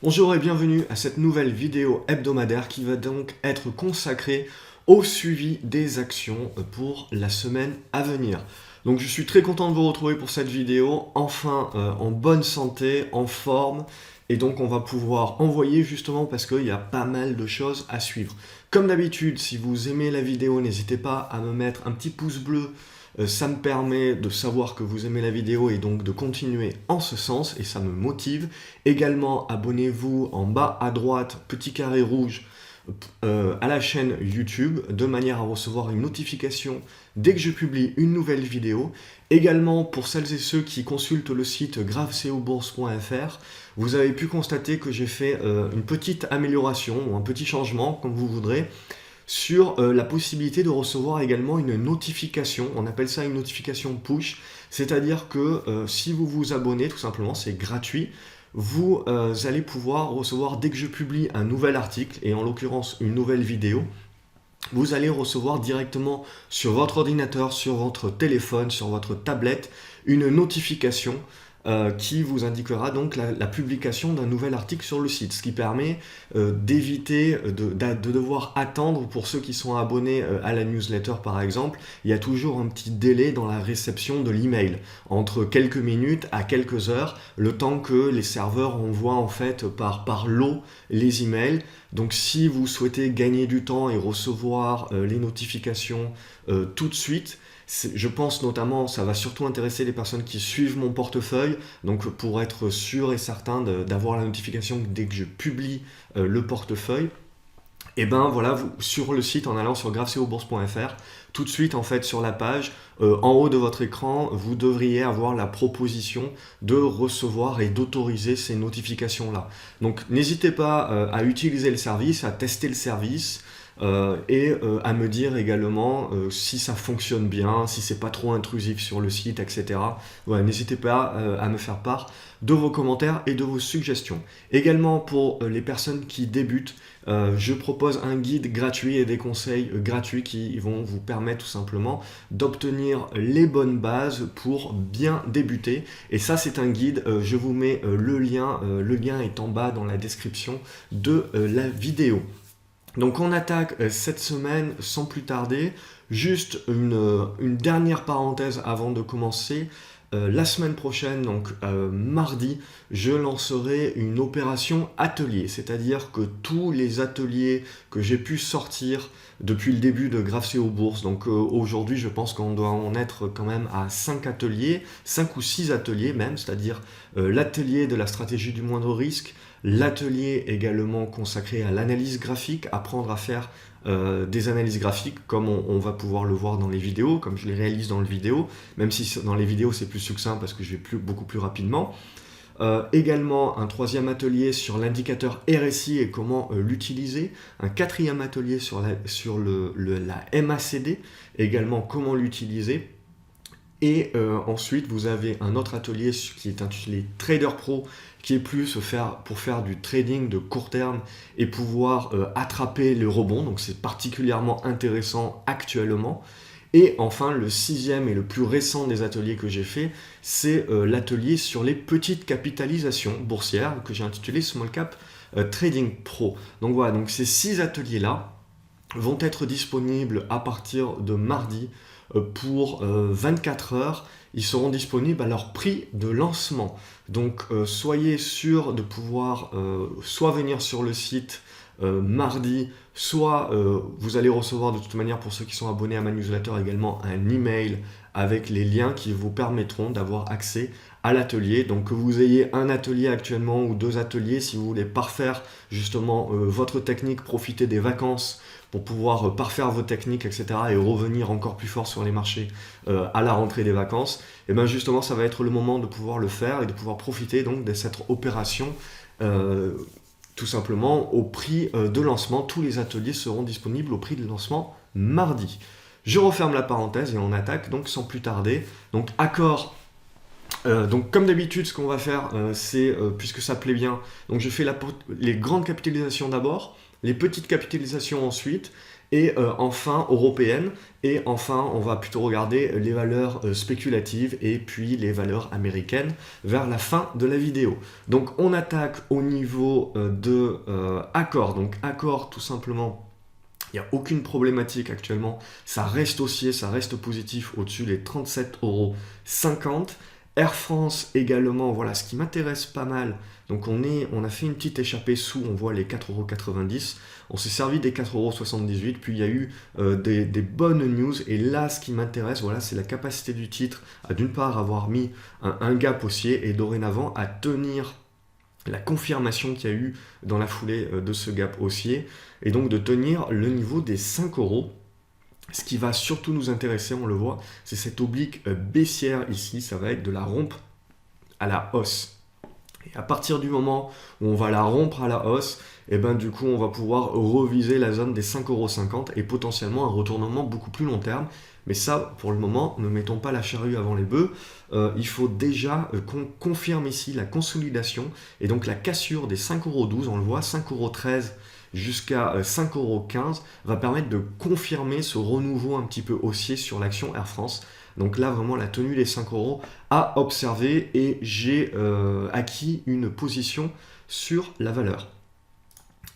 Bonjour et bienvenue à cette nouvelle vidéo hebdomadaire qui va donc être consacrée au suivi des actions pour la semaine à venir. Donc je suis très content de vous retrouver pour cette vidéo, enfin en bonne santé, en forme, et donc on va pouvoir envoyer justement parce qu'il y a pas mal de choses à suivre. Comme d'habitude, si vous aimez la vidéo, n'hésitez pas à me mettre un petit pouce bleu. Ça me permet de savoir que vous aimez la vidéo et donc de continuer en ce sens et ça me motive. Également, abonnez-vous en bas à droite, petit carré rouge, à la chaîne YouTube de manière à recevoir une notification dès que je publie une nouvelle vidéo. Également, pour celles et ceux qui consultent le site gravecobourse.fr, vous avez pu constater que j'ai fait une petite amélioration ou un petit changement, comme vous voudrez, sur la possibilité de recevoir également une notification, on appelle ça une notification push, c'est-à-dire que si vous vous abonnez, tout simplement, c'est gratuit, vous allez pouvoir recevoir dès que je publie un nouvel article, et en l'occurrence une nouvelle vidéo, vous allez recevoir directement sur votre ordinateur, sur votre téléphone, sur votre tablette, une notification qui vous indiquera donc la publication d'un nouvel article sur le site, ce qui permet d'éviter de devoir attendre pour ceux qui sont abonnés à la newsletter par exemple. Il y a toujours un petit délai dans la réception de l'email, entre quelques minutes à quelques heures, le temps que les serveurs envoient en fait par lot les emails. Donc si vous souhaitez gagner du temps et recevoir les notifications tout de suite, je pense notamment, ça va surtout intéresser les personnes qui suivent mon portefeuille, donc pour être sûr et certain d'avoir la notification dès que je publie le portefeuille. Et ben voilà, sur le site, en allant sur gravecobourse.fr, tout de suite en fait sur la page, en haut de votre écran, vous devriez avoir la proposition de recevoir et d'autoriser ces notifications-là. Donc n'hésitez pas à utiliser le service, à tester le service, et à me dire également si ça fonctionne bien, si c'est pas trop intrusif sur le site, etc. Voilà, n'hésitez pas à me faire part de vos commentaires et de vos suggestions. Également pour les personnes qui débutent, je propose un guide gratuit et des conseils gratuits qui vont vous permettre tout simplement d'obtenir les bonnes bases pour bien débuter. Et ça c'est un guide, je vous mets le lien est en bas dans la description de la vidéo. Donc on attaque cette semaine sans plus tarder. Juste une dernière parenthèse avant de commencer. La semaine prochaine, donc mardi, je lancerai une opération atelier. C'est-à-dire que tous les ateliers que j'ai pu sortir depuis le début de Graphco Bourse, donc aujourd'hui je pense qu'on doit en être quand même à 5 ateliers, 5 ou 6 ateliers même, c'est-à-dire l'atelier de la stratégie du moindre risque, l'atelier également consacré à l'analyse graphique, apprendre à faire des analyses graphiques comme on va pouvoir le voir dans les vidéos, comme je les réalise dans les vidéos, même si dans les vidéos c'est plus succinct parce que je vais beaucoup plus rapidement. Également un troisième atelier sur l'indicateur RSI et comment l'utiliser, un quatrième atelier sur la MACD, également comment l'utiliser. Et ensuite, vous avez un autre atelier qui est intitulé Trader Pro, qui est plus pour faire du trading de court terme et pouvoir attraper les rebonds. Donc c'est particulièrement intéressant actuellement. Et enfin, le sixième et le plus récent des ateliers que j'ai fait, c'est l'atelier sur les petites capitalisations boursières que j'ai intitulé Small Cap Trading Pro. Donc voilà, donc ces 6 ateliers-là vont être disponibles à partir de mardi pour 24 heures. Ils seront disponibles à leur prix de lancement. Donc soyez sûr de pouvoir soit venir sur le site mardi, soit vous allez recevoir de toute manière, pour ceux qui sont abonnés à ma newsletter également, un email avec les liens qui vous permettront d'avoir accès à l'atelier. Donc que vous ayez un atelier actuellement ou 2 ateliers, si vous voulez parfaire justement votre technique, profiter des vacances pour pouvoir parfaire vos techniques, etc. et revenir encore plus fort sur les marchés à la rentrée des vacances, et bien justement ça va être le moment de pouvoir le faire et de pouvoir profiter donc de cette opération tout simplement au prix de lancement. Tous les ateliers seront disponibles au prix de lancement mardi. Je referme la parenthèse et on attaque donc sans plus tarder. Donc accord. Donc comme d'habitude, ce qu'on va faire, c'est, puisque ça plaît bien, donc je fais les grandes capitalisations d'abord, les petites capitalisations ensuite, et enfin européenne, et enfin on va plutôt regarder les valeurs spéculatives et puis les valeurs américaines vers la fin de la vidéo. Donc on attaque au niveau de Accor. Donc Accor, tout simplement, il n'y a aucune problématique actuellement, ça reste haussier, ça reste positif au-dessus des 37,50 €. Air France également, voilà, ce qui m'intéresse pas mal. Donc on a fait une petite échappée sous, on voit les 4,90 €. On s'est servi des 4,78 €, puis il y a eu des bonnes news. Et là, ce qui m'intéresse, voilà, c'est la capacité du titre à d'une part avoir mis un gap haussier et dorénavant à tenir la confirmation qu'il y a eu dans la foulée de ce gap haussier, et donc de tenir le niveau des 5 €. Ce qui va surtout nous intéresser, on le voit, c'est cette oblique baissière ici, ça va être de la rompre à la hausse. Et à partir du moment où on va la rompre à la hausse, et ben du coup on va pouvoir reviser la zone des 5,50 € et potentiellement un retournement beaucoup plus long terme. Mais ça, pour le moment, ne mettons pas la charrue avant les bœufs. Il faut déjà qu'on confirme ici la consolidation et donc la cassure des 5,12 €, on le voit, 5,13 € jusqu'à 5,15 € va permettre de confirmer ce renouveau un petit peu haussier sur l'action Air France. Donc là, vraiment, la tenue des 5 € à observer, et j'ai acquis une position sur la valeur.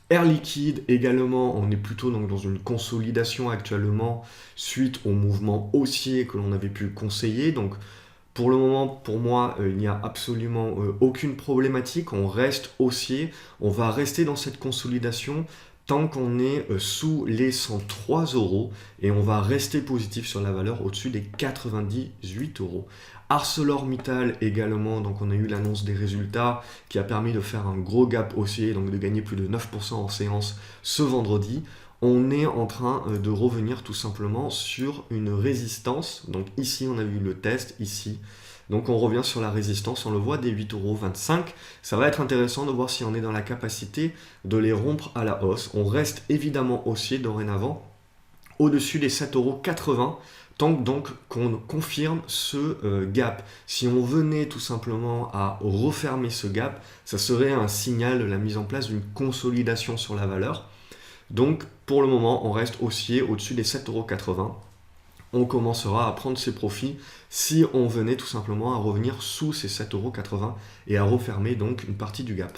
Air Liquide également, on est plutôt donc dans une consolidation actuellement suite au mouvement haussier que l'on avait pu conseiller. Donc pour le moment, pour moi, il n'y a absolument aucune problématique. On reste haussier, on va rester dans cette consolidation tant qu'on est sous les 103 € et on va rester positif sur la valeur au-dessus des 98 €. ArcelorMittal également, donc on a eu l'annonce des résultats qui a permis de faire un gros gap haussier, donc de gagner plus de 9% en séance ce vendredi. On est en train de revenir tout simplement sur une résistance. Donc ici on a vu le test, ici. Donc on revient sur la résistance, on le voit, des 8,25 €. Ça va être intéressant de voir si on est dans la capacité de les rompre à la hausse. On reste évidemment haussier dorénavant au-dessus des 7,80 € tant donc qu'on confirme ce gap. Si on venait tout simplement à refermer ce gap, ça serait un signal de la mise en place d'une consolidation sur la valeur. Donc pour le moment, on reste haussier au-dessus des 7,80 €. On commencera à prendre ses profits si on venait tout simplement à revenir sous ces 7,80 € et à refermer donc une partie du gap.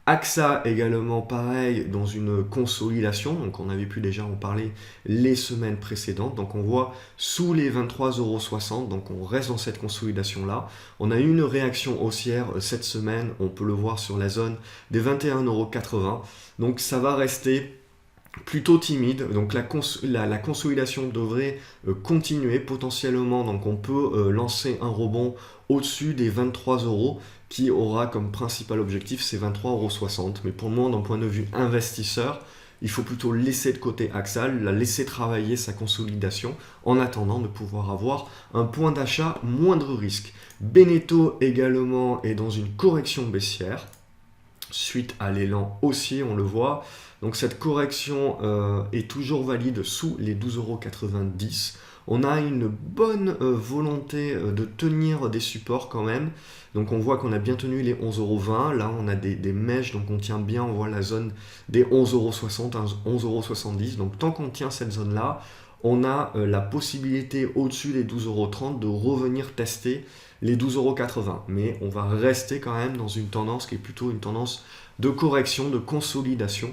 AXA également pareil, dans une consolidation, donc on avait pu déjà en parler les semaines précédentes, donc on voit sous les 23,60 €, donc on reste dans cette consolidation là. On a eu une réaction haussière cette semaine, on peut le voir sur la zone des 21,80 €, donc ça va rester plutôt timide, donc la consolidation devrait continuer potentiellement, donc on peut lancer un rebond au-dessus des 23 € qui aura comme principal objectif ces 23,60 €. Mais pour le moment, d'un point de vue investisseur, il faut plutôt laisser de côté AXA, la laisser travailler sa consolidation en attendant de pouvoir avoir un point d'achat moindre risque. Beneteau également est dans une correction baissière suite à l'élan haussier, on le voit. Donc cette correction est toujours valide sous les 12,90 €. On a une bonne volonté de tenir des supports quand même. Donc on voit qu'on a bien tenu les 11,20 €. Là on a des mèches, donc on tient bien, on voit la zone des 11,60 €, 11,70 €. Donc tant qu'on tient cette zone-là, on a la possibilité au-dessus des 12,30 € de revenir tester les 12,80 €. Mais on va rester quand même dans une tendance qui est plutôt une tendance de correction, de consolidation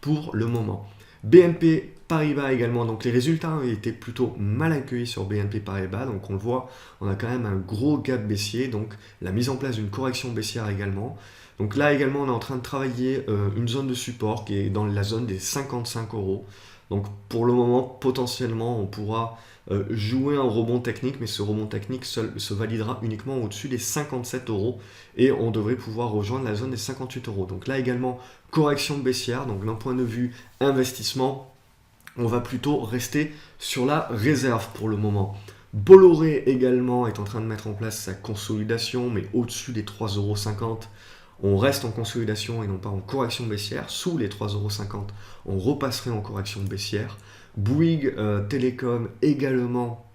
pour le moment. BNP Paribas également, donc les résultats ont été plutôt mal accueillis sur BNP Paribas, donc on le voit, on a quand même un gros gap baissier, donc la mise en place d'une correction baissière également. Donc là également on est en train de travailler une zone de support qui est dans la zone des 55 €. Donc pour le moment, potentiellement, on pourra jouer un rebond technique, mais ce rebond technique se validera uniquement au-dessus des 57 € et on devrait pouvoir rejoindre la zone des 58 €. Donc là également, correction baissière, donc d'un point de vue investissement, on va plutôt rester sur la réserve pour le moment. Bolloré également est en train de mettre en place sa consolidation, mais au-dessus des 3,50 €. On reste en consolidation et non pas en correction baissière. Sous les 3,50 €, on repasserait en correction baissière. Bouygues Télécom également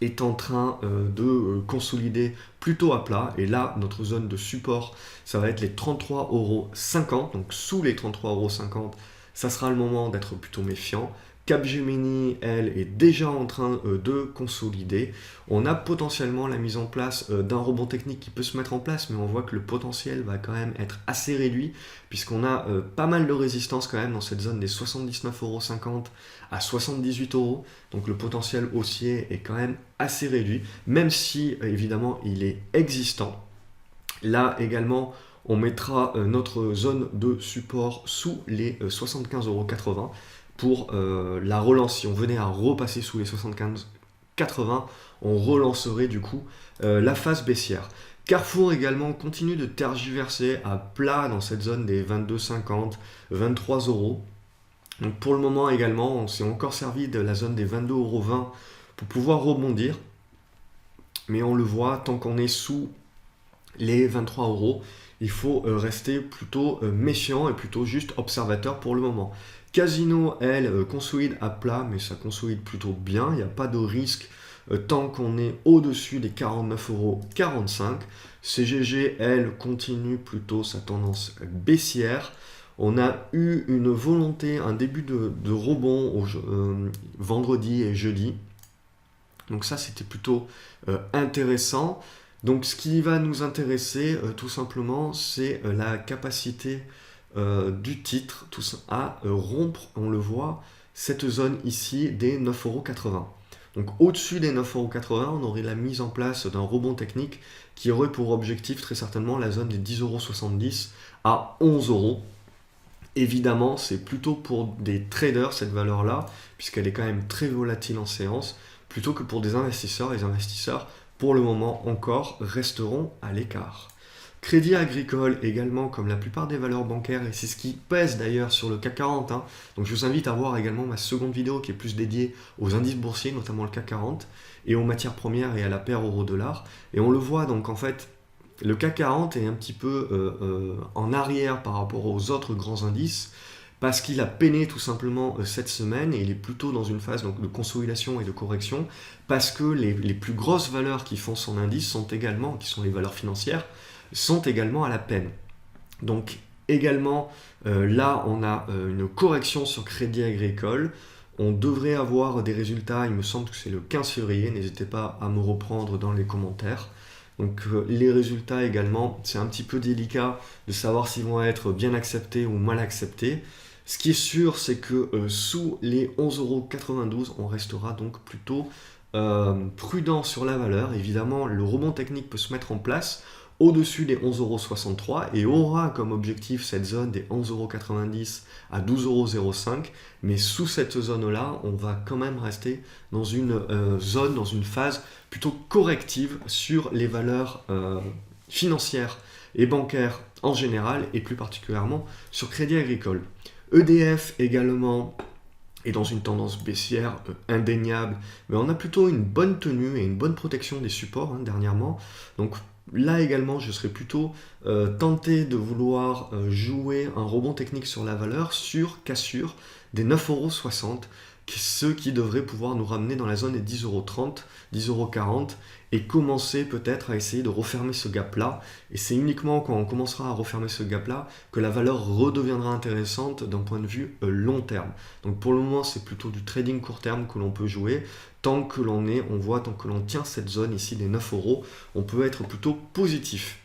est en train de consolider plutôt à plat. Et là, notre zone de support, ça va être les 33,50 €. Donc sous les 33,50 €, ça sera le moment d'être plutôt méfiant. Capgemini, elle, est déjà en train de consolider. On a potentiellement la mise en place d'un rebond technique qui peut se mettre en place, mais on voit que le potentiel va quand même être assez réduit, puisqu'on a pas mal de résistance quand même dans cette zone des 79,50 € à 78 €. Donc le potentiel haussier est quand même assez réduit, même si évidemment il est existant. Là également, on mettra notre zone de support sous les 75,80 € pour la relance. Si on venait à repasser sous les 75,80, on relancerait du coup la phase baissière. Carrefour également continue de tergiverser à plat dans cette zone des 22,50, 23 €. Donc pour le moment également, on s'est encore servi de la zone des 22,20 € pour pouvoir rebondir. Mais on le voit, tant qu'on est sous les 23 €, il faut rester plutôt méfiant et plutôt juste observateur pour le moment. Casino, elle, consolide à plat, mais ça consolide plutôt bien. Il n'y a pas de risque tant qu'on est au-dessus des 49,45 €. CGG, elle, continue plutôt sa tendance baissière. On a eu une volonté, un début de rebond vendredi et jeudi. Donc ça, c'était plutôt intéressant. Donc ce qui va nous intéresser tout simplement, c'est la capacité du titre à rompre, on le voit, cette zone ici des 9,80 €. Donc au-dessus des 9,80 €, on aurait la mise en place d'un rebond technique qui aurait pour objectif très certainement la zone des 10,70 € à 11 €. Évidemment, c'est plutôt pour des traders cette valeur-là, puisqu'elle est quand même très volatile en séance, plutôt que pour des investisseurs. Les investisseurs, pour le moment encore, resteront à l'écart. Crédit Agricole également, comme la plupart des valeurs bancaires, et c'est ce qui pèse d'ailleurs sur le CAC 40. Donc je vous invite à voir également ma seconde vidéo qui est plus dédiée aux indices boursiers, notamment le CAC 40, et aux matières premières et à la paire euro-dollar. Et on le voit donc en fait, le CAC 40 est un petit peu en arrière par rapport aux autres grands indices, parce qu'il a peiné tout simplement cette semaine et il est plutôt dans une phase donc, de consolidation et de correction, parce que les plus grosses valeurs qui font son indice sont également, qui sont les valeurs financières, sont également à la peine. Donc également, là on a une correction sur Crédit Agricole. On devrait avoir des résultats, il me semble que c'est le 15 février, n'hésitez pas à me reprendre dans les commentaires. Donc les résultats également, c'est un petit peu délicat de savoir s'ils vont être bien acceptés ou mal acceptés. Ce qui est sûr, c'est que sous les 11,92 €, on restera donc plutôt prudent sur la valeur. Évidemment, le rebond technique peut se mettre en place au-dessus des 11,63 € et aura comme objectif cette zone des 11,90 € à 12,05 €. Mais sous cette zone-là, on va quand même rester dans une zone, dans une phase plutôt corrective sur les valeurs financières et bancaires en général et plus particulièrement sur Crédit Agricole. EDF également est dans une tendance baissière indéniable, mais on a plutôt une bonne tenue et une bonne protection des supports dernièrement. Donc là également, je serais plutôt tenté de vouloir jouer un rebond technique sur la valeur sur cassure des 9,60 €, ce qui devrait pouvoir nous ramener dans la zone des 10,30 €, 10,40 € et commencer peut-être à essayer de refermer ce gap-là. Et c'est uniquement quand on commencera à refermer ce gap-là que la valeur redeviendra intéressante d'un point de vue long terme. Donc pour le moment, c'est plutôt du trading court terme que l'on peut jouer. Tant que l'on est, on voit, tant que l'on tient cette zone ici des 9 €, on peut être plutôt positif.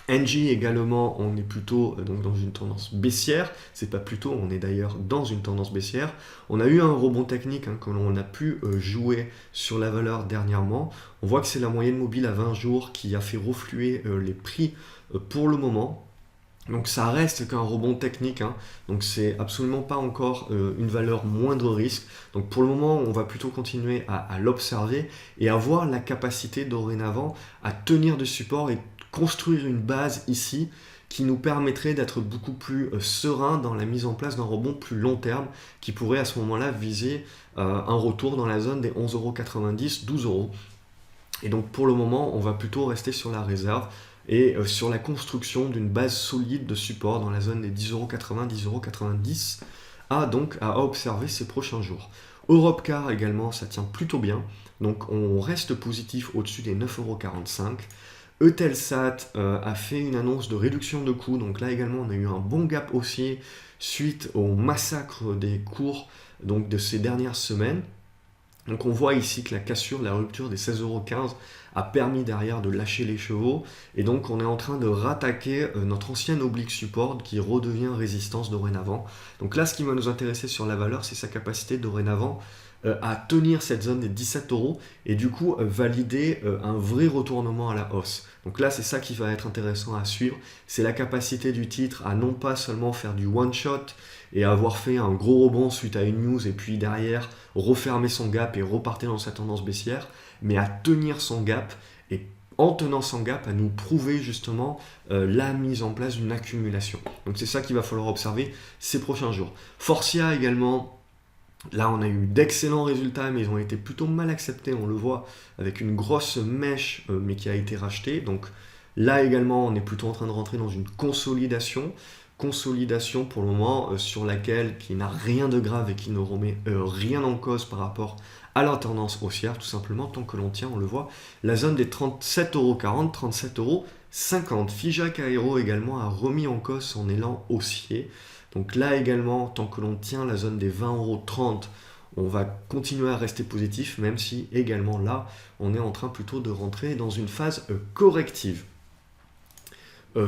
Engie également, on est plutôt donc dans une tendance baissière, c'est pas plutôt, on est d'ailleurs dans une tendance baissière. On a eu un rebond technique que l'on a pu jouer sur la valeur dernièrement. On voit que c'est la moyenne mobile à 20 jours qui a fait refluer les prix pour le moment. Donc ça reste qu'un rebond technique, donc c'est absolument pas encore une valeur moindre risque. Donc pour le moment, on va plutôt continuer à l'observer et avoir la capacité dorénavant à tenir de support et construire une base ici qui nous permettrait d'être beaucoup plus serein dans la mise en place d'un rebond plus long terme qui pourrait à ce moment-là viser un retour dans la zone des 11,90 €, 12 €. Et donc pour le moment, on va plutôt rester sur la réserve et sur la construction d'une base solide de support dans la zone des 10,80 €, 10,90 € donc à observer ces prochains jours. Europcar également, ça tient plutôt bien. Donc on reste positif au-dessus des 9,45 €. Eutelsat a fait une annonce de réduction de coûts, donc là également on a eu un bon gap haussier suite au massacre des cours donc, de ces dernières semaines. Donc on voit ici que la cassure, la rupture des 16,15 € a permis derrière de lâcher les chevaux, et donc on est en train de rattaquer notre ancienne oblique support qui redevient résistance dorénavant. Donc là ce qui va nous intéresser sur la valeur, c'est sa capacité dorénavant à tenir cette zone des 17 € et du coup valider un vrai retournement à la hausse. Donc là c'est ça qui va être intéressant à suivre, c'est la capacité du titre à non pas seulement faire du one shot et avoir fait un gros rebond suite à une news et puis derrière refermer son gap et repartir dans sa tendance baissière, mais à tenir son gap et en tenant son gap à nous prouver justement la mise en place d'une accumulation. Donc c'est ça qu'il va falloir observer ces prochains jours. Forcia également. Là, on a eu d'excellents résultats, mais ils ont été plutôt mal acceptés, on le voit, avec une grosse mèche, mais qui a été rachetée. Donc là également, on est plutôt en train de rentrer dans une consolidation. Consolidation pour le moment sur laquelle, qui n'a rien de grave et qui ne remet rien en cause par rapport à la tendance haussière, tout simplement, tant que l'on tient, on le voit, la zone des 37,40 €, 37,50 €. Figeac Aéro également a remis en cause son élan haussier. Donc là également, tant que l'on tient la zone des 20,30 €, on va continuer à rester positif, même si également là, on est en train plutôt de rentrer dans une phase corrective.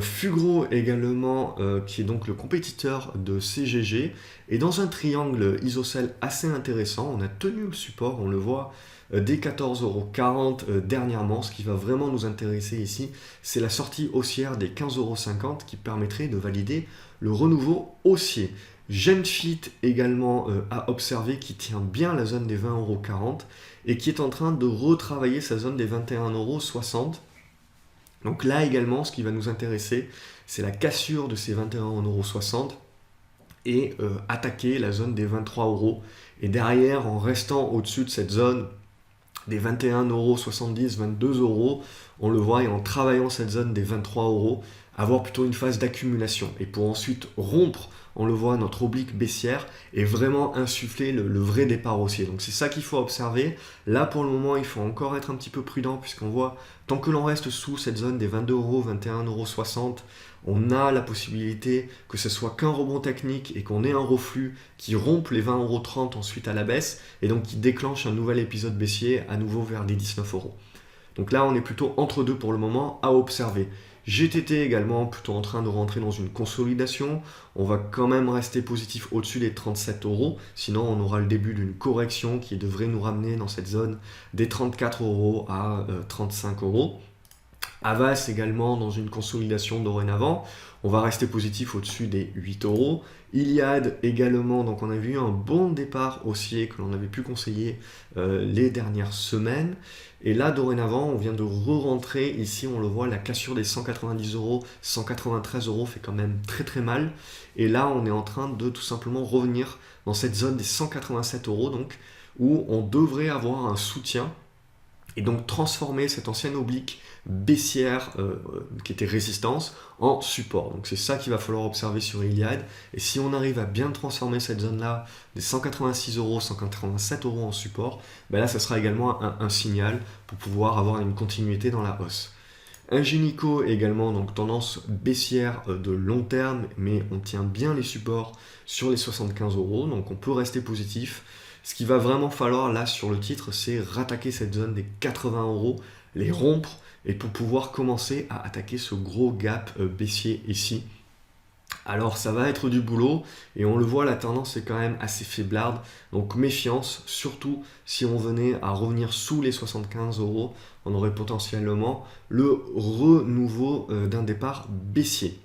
Fugro également, qui est donc le compétiteur de CGG, est dans un triangle isocèle assez intéressant. On a tenu le support, on le voit, dès 14,40 € dernièrement. Ce qui va vraiment nous intéresser ici, c'est la sortie haussière des 15,50 € qui permettrait de valider le renouveau haussier. Genfit également à observer, qui tient bien la zone des 20,40 € et qui est en train de retravailler sa zone des 21,60 €. Donc là également, ce qui va nous intéresser, c'est la cassure de ces 21,60 € et attaquer la zone des 23 €. Et derrière, en restant au-dessus de cette zone des 21,70 €, 22 €, on le voit, et en travaillant cette zone des 23 €, avoir plutôt une phase d'accumulation. Et pour ensuite rompre, on le voit, notre oblique baissière et vraiment insuffler le vrai départ haussier. Donc c'est ça qu'il faut observer. Là pour le moment, il faut encore être un petit peu prudent, puisqu'on voit, tant que l'on reste sous cette zone des 22 €, 21,60 €, on a la possibilité que ce soit qu'un rebond technique et qu'on ait un reflux qui rompe les 20,30 € ensuite à la baisse, et donc qui déclenche un nouvel épisode baissier à nouveau vers les 19 €. Donc là, on est plutôt entre deux pour le moment à observer. GTT également plutôt en train de rentrer dans une consolidation. On va quand même rester positif au-dessus des 37 €. Sinon, on aura le début d'une correction qui devrait nous ramener dans cette zone des 34 € à 35 €. Havas également dans une consolidation dorénavant. On va rester positif au-dessus des 8 €. Iliad également, donc on a vu un bon départ haussier que l'on avait pu conseiller les dernières semaines. Et là, dorénavant, on vient de re-rentrer. Ici, on le voit, la cassure des 190 €, 193 € fait quand même très très mal. Et là, on est en train de tout simplement revenir dans cette zone des 187 €, donc, où on devrait avoir un soutien et donc transformer cette ancienne oblique baissière qui était résistance en support. Donc c'est ça qu'il va falloir observer sur Iliad. Et si on arrive à bien transformer cette zone-là des 186 €, 187 € en support, ben là ça sera également un signal pour pouvoir avoir une continuité dans la hausse. Ingenico également, donc tendance baissière de long terme, mais on tient bien les supports sur les 75 €, donc on peut rester positif. Ce qu'il va vraiment falloir là sur le titre, c'est rattaquer cette zone des 80 €, les rompre, et pour pouvoir commencer à attaquer ce gros gap baissier ici. Alors ça va être du boulot, et on le voit, la tendance est quand même assez faiblarde, donc méfiance, surtout si on venait à revenir sous les 75 €, on aurait potentiellement le renouveau d'un départ baissier.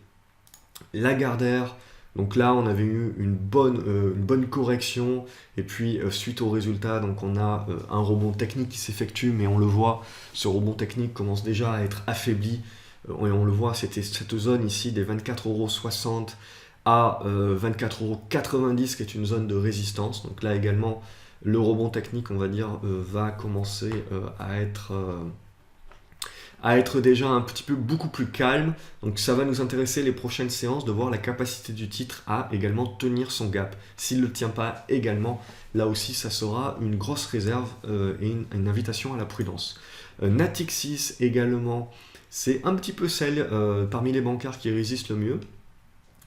Lagardère, donc là on avait eu une bonne correction, et puis suite au résultat, donc on a un rebond technique qui s'effectue, mais on le voit, ce rebond technique commence déjà à être affaibli. Et on le voit, c'était cette zone ici des 24,60 € à 24,90 € qui est une zone de résistance. Donc là également, le rebond technique, on va dire, va commencer à être déjà un petit peu beaucoup plus calme. Donc ça va nous intéresser les prochaines séances de voir la capacité du titre à également tenir son gap. S'il ne le tient pas également, là aussi ça sera une grosse réserve et une invitation à la prudence. Natixis également, c'est un petit peu celle parmi les bancaires qui résiste le mieux.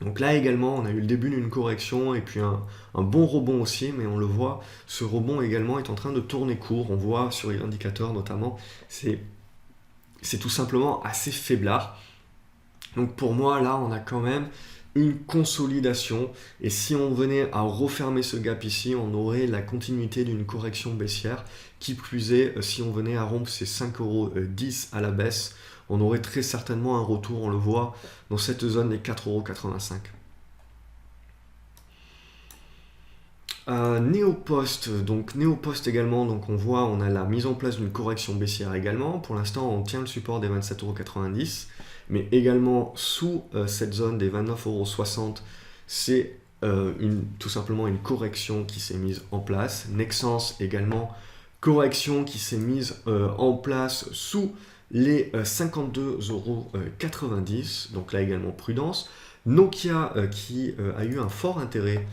Donc là également, on a eu le début d'une correction et puis un bon rebond haussier, mais on le voit, ce rebond également est en train de tourner court. On voit sur les indicateurs notamment, c'est tout simplement assez faiblard. Donc pour moi, là, on a quand même une consolidation. Et si on venait à refermer ce gap ici, on aurait la continuité d'une correction baissière. Qui plus est, si on venait à rompre ces 5,10 € à la baisse, on aurait très certainement un retour, on le voit, dans cette zone des 4,85 €. Néopost, donc Néopost également, donc on voit, on a la mise en place d'une correction baissière également. Pour l'instant, on tient le support des 27,90 €, mais également sous cette zone des 29,60 €, c'est tout simplement une correction qui s'est mise en place. Nexans également, correction qui s'est mise en place sous les 52,90 €, donc là également prudence. Nokia qui a eu un fort intérêt.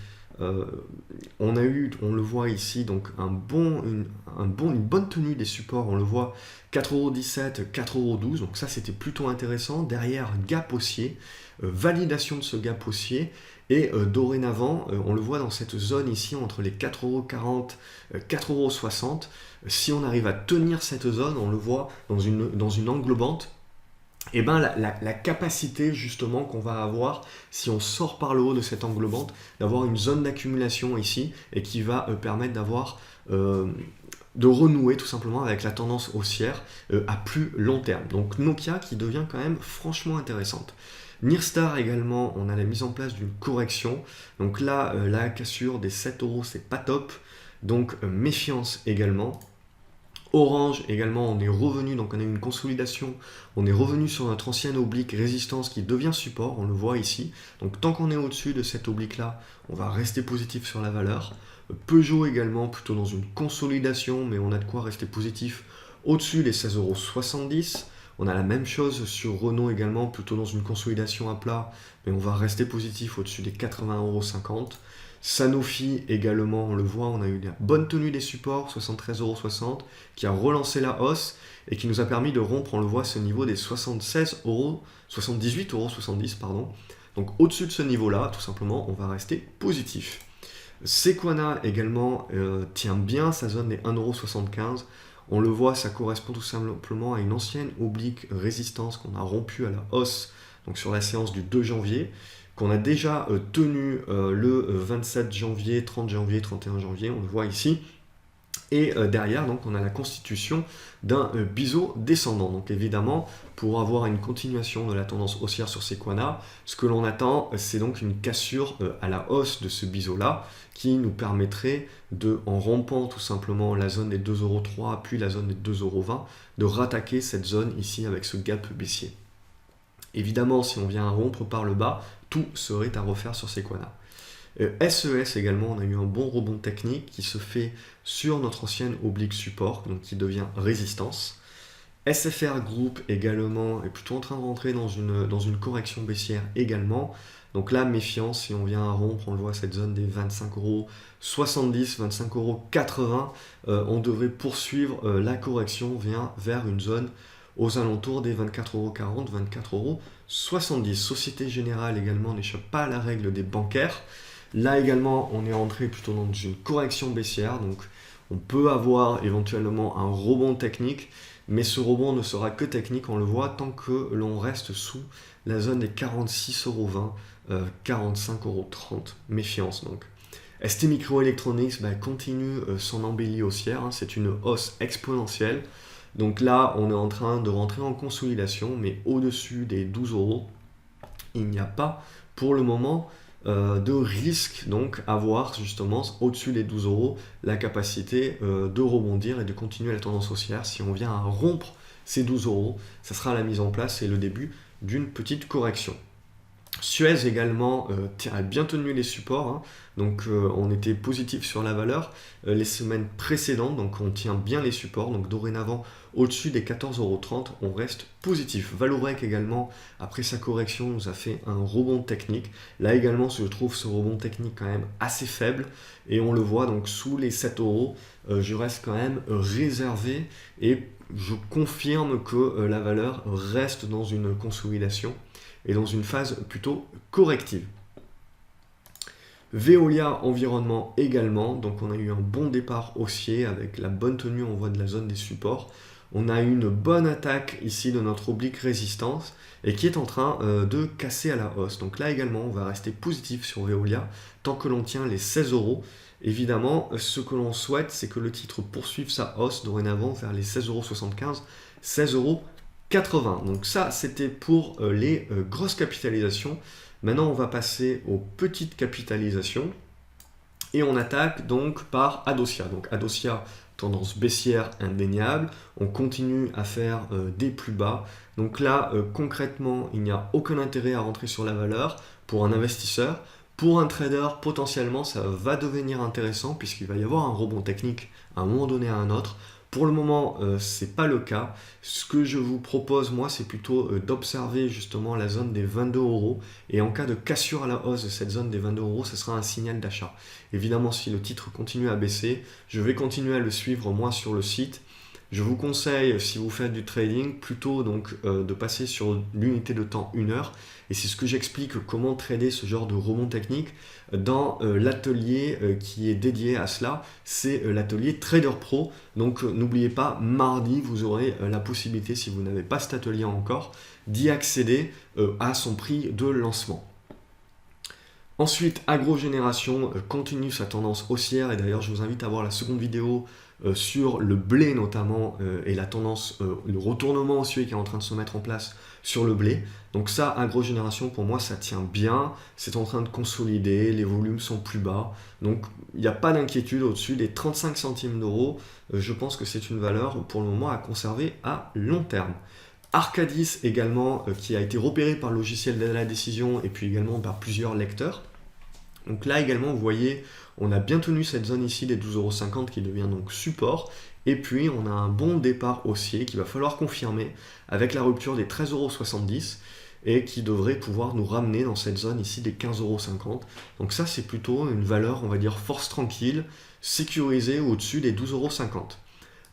On le voit ici, donc une bonne tenue des supports, on le voit 4,17 €, 4,12 €, donc ça c'était plutôt intéressant. Derrière, gap haussier, validation de ce gap haussier, et dorénavant, on le voit dans cette zone ici entre les 4,40 €, 4,60 €. Si on arrive à tenir cette zone, on le voit dans une englobante, et ben la capacité justement qu'on va avoir, si on sort par le haut de cette englobante, d'avoir une zone d'accumulation ici, et qui va permettre d'avoir de renouer tout simplement avec la tendance haussière à plus long terme. Donc Nokia qui devient quand même franchement intéressante. Nirstar également, on a la mise en place d'une correction. Donc là, la cassure des 7 €, c'est pas top. Donc méfiance également. Orange également, on est revenu, donc on a eu une consolidation, on est revenu sur notre ancienne oblique résistance qui devient support, on le voit ici. Donc tant qu'on est au-dessus de cette oblique là, on va rester positif sur la valeur. Peugeot également, plutôt dans une consolidation, mais on a de quoi rester positif au-dessus des 16,70 €. On a la même chose sur Renault également, plutôt dans une consolidation à plat, mais on va rester positif au-dessus des 80,50 €. Sanofi également, on le voit, on a eu la bonne tenue des supports, 73,60 €, qui a relancé la hausse et qui nous a permis de rompre, on le voit, ce niveau des 78,70 €, pardon. Donc au-dessus de ce niveau-là, tout simplement, on va rester positif. Sequana également tient bien sa zone des 1,75 €. On le voit, ça correspond tout simplement à une ancienne oblique résistance qu'on a rompue à la hausse, donc sur la séance du 2 janvier, qu'on a déjà tenu le 27 janvier, 30 janvier, 31 janvier, on le voit ici. Et derrière, donc, on a la constitution d'un biseau descendant. Donc évidemment, pour avoir une continuation de la tendance haussière sur Sequana, ce que l'on attend, c'est donc une cassure à la hausse de ce biseau-là, qui nous permettrait en rompant tout simplement la zone des 2,03 € puis la zone des 2,20 €, de rattaquer cette zone ici avec ce gap baissier. Évidemment, si on vient à rompre par le bas, tout serait à refaire sur Sequana. SES également, on a eu un bon rebond technique qui se fait sur notre ancienne oblique support, donc qui devient résistance. SFR Group également est plutôt en train de rentrer dans une correction baissière également. Donc là, méfiance, si on vient à rompre, on le voit, cette zone des 25,70 €, 25,80 €, on devrait poursuivre la correction vers une zone aux alentours des 24,40 €, 24,70 €. Société Générale également n'échappe pas à la règle des bancaires. Là également, on est rentré plutôt dans une correction baissière, donc on peut avoir éventuellement un rebond technique, mais ce rebond ne sera que technique, on le voit, tant que l'on reste sous la zone des 46,20 €, 45,30 €. Méfiance donc. ST Microelectronics continue son embellie haussière, c'est une hausse exponentielle. Donc là, on est en train de rentrer en consolidation, mais au-dessus des 12 €, il n'y a pas pour le moment de risque, donc avoir justement au-dessus des 12 € la capacité de rebondir et de continuer la tendance haussière. Si on vient à rompre ces 12 €, ça sera la mise en place et le début d'une petite correction. Suez également a bien tenu les supports, donc on était positif sur la valeur les semaines précédentes, donc on tient bien les supports, donc dorénavant au-dessus des 14,30 €, on reste positif. Vallourec également, après sa correction, nous a fait un rebond technique. Là également, je trouve ce rebond technique quand même assez faible, et on le voit donc sous les 7 €, je reste quand même réservé, et je confirme que la valeur reste dans une consolidation et dans une phase plutôt corrective. Veolia Environnement également, donc on a eu un bon départ haussier avec la bonne tenue en voie de la zone des supports. On a eu une bonne attaque ici de notre oblique résistance et qui est en train de casser à la hausse. Donc là également, on va rester positif sur Veolia tant que l'on tient les 16 euros. Évidemment, ce que l'on souhaite, c'est que le titre poursuive sa hausse dorénavant vers les 16,75 €, 16,80 €. Donc ça, c'était pour les grosses capitalisations. Maintenant, on va passer aux petites capitalisations. Et on attaque donc par Adocia. Donc Adocia, tendance baissière indéniable. On continue à faire des plus bas. Donc là, concrètement, il n'y a aucun intérêt à rentrer sur la valeur pour un investisseur. Pour un trader, potentiellement, ça va devenir intéressant puisqu'il va y avoir un rebond technique à un moment donné à un autre. Pour le moment, ce n'est pas le cas. Ce que je vous propose, moi, c'est plutôt d'observer justement la zone des 22 €. Et en cas de cassure à la hausse de cette zone des 22 €, ce sera un signal d'achat. Évidemment, si le titre continue à baisser, je vais continuer à le suivre moi sur le site. Je vous conseille, si vous faites du trading, plutôt donc de passer sur l'unité de temps 1 heure. Et c'est ce que j'explique comment trader ce genre de rebond technique dans l'atelier qui est dédié à cela. C'est l'atelier Trader Pro. Donc n'oubliez pas, mardi, vous aurez la possibilité, si vous n'avez pas cet atelier encore, d'y accéder à son prix de lancement. Ensuite, Agrogénération continue sa tendance haussière et d'ailleurs je vous invite à voir la seconde vidéo sur le blé notamment et la tendance, le retournement haussier qui est en train de se mettre en place sur le blé. Donc ça, Agrogénération, pour moi, ça tient bien, c'est en train de consolider, les volumes sont plus bas, donc il n'y a pas d'inquiétude au-dessus des 35 centimes d'euros. Je pense que c'est une valeur pour le moment à conserver à long terme. Arcadis également, qui a été repéré par le logiciel de la décision et puis également par plusieurs lecteurs. Donc là également, vous voyez, on a bien tenu cette zone ici des 12,50 € qui devient donc support. Et puis, on a un bon départ haussier qu'il va falloir confirmer avec la rupture des 13,70 € et qui devrait pouvoir nous ramener dans cette zone ici des 15,50 €. Donc ça, c'est plutôt une valeur, on va dire, force tranquille, sécurisée au-dessus des 12,50 €.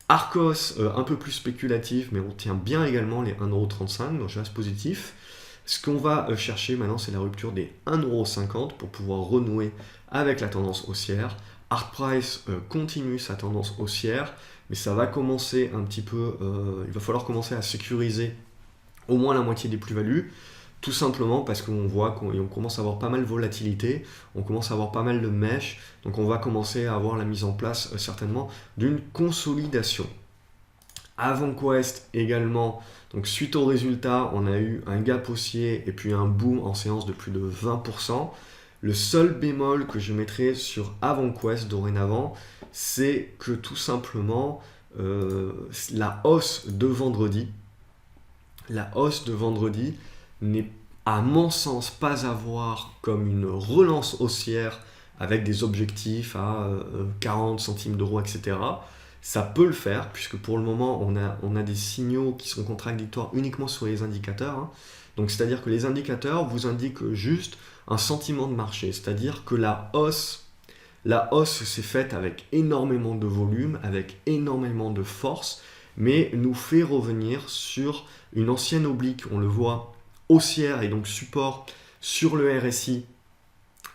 Arcos, un peu plus spéculatif, mais on tient bien également les 1,35 €, donc je reste positif. Ce qu'on va chercher maintenant, c'est la rupture des 1,50 € pour pouvoir renouer avec la tendance haussière. Art Price continue sa tendance haussière, mais ça va commencer un petit peu, il va falloir commencer à sécuriser au moins la moitié des plus-values, tout simplement parce qu'on voit qu'on commence à avoir pas mal de volatilité, on commence à avoir pas mal de mèches, donc on va commencer à avoir la mise en place certainement d'une consolidation. AvantQuest également, donc suite au résultat, on a eu un gap haussier et puis un boom en séance de plus de 20%. Le seul bémol que je mettrai sur AvantQuest dorénavant, c'est que tout simplement la hausse de vendredi n'est à mon sens pas à voir comme une relance haussière avec des objectifs à 40 centimes d'euros, etc. Ça peut le faire, puisque pour le moment, on a des signaux qui sont contradictoires uniquement sur les indicateurs. Hein. Donc, c'est-à-dire que les indicateurs vous indiquent juste un sentiment de marché. C'est-à-dire que la hausse s'est faite avec énormément de volume, avec énormément de force, mais nous fait revenir sur une ancienne oblique, on le voit, haussière et donc support sur le RSI,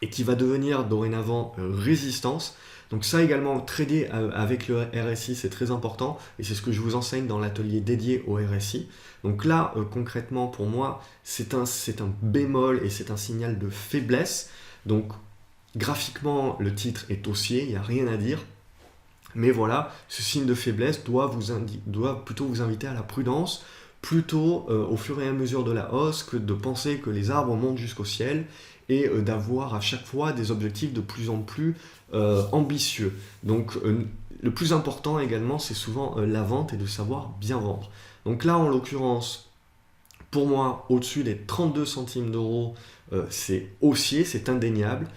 et qui va devenir dorénavant résistance. Donc ça également, trader avec le RSI, c'est très important, et c'est ce que je vous enseigne dans l'atelier dédié au RSI. Donc là, concrètement, pour moi, c'est un bémol et c'est un signal de faiblesse. Donc graphiquement, le titre est haussier, il n'y a rien à dire. Mais voilà, ce signe de faiblesse doit plutôt vous inviter à la prudence, plutôt au fur et à mesure de la hausse que de penser que les arbres montent jusqu'au ciel et d'avoir à chaque fois des objectifs de plus en plus ambitieux. Donc le plus important également, c'est souvent la vente et de savoir bien vendre. Donc là, en l'occurrence, pour moi, au-dessus des 32 centimes d'euros, c'est haussier, c'est indéniable.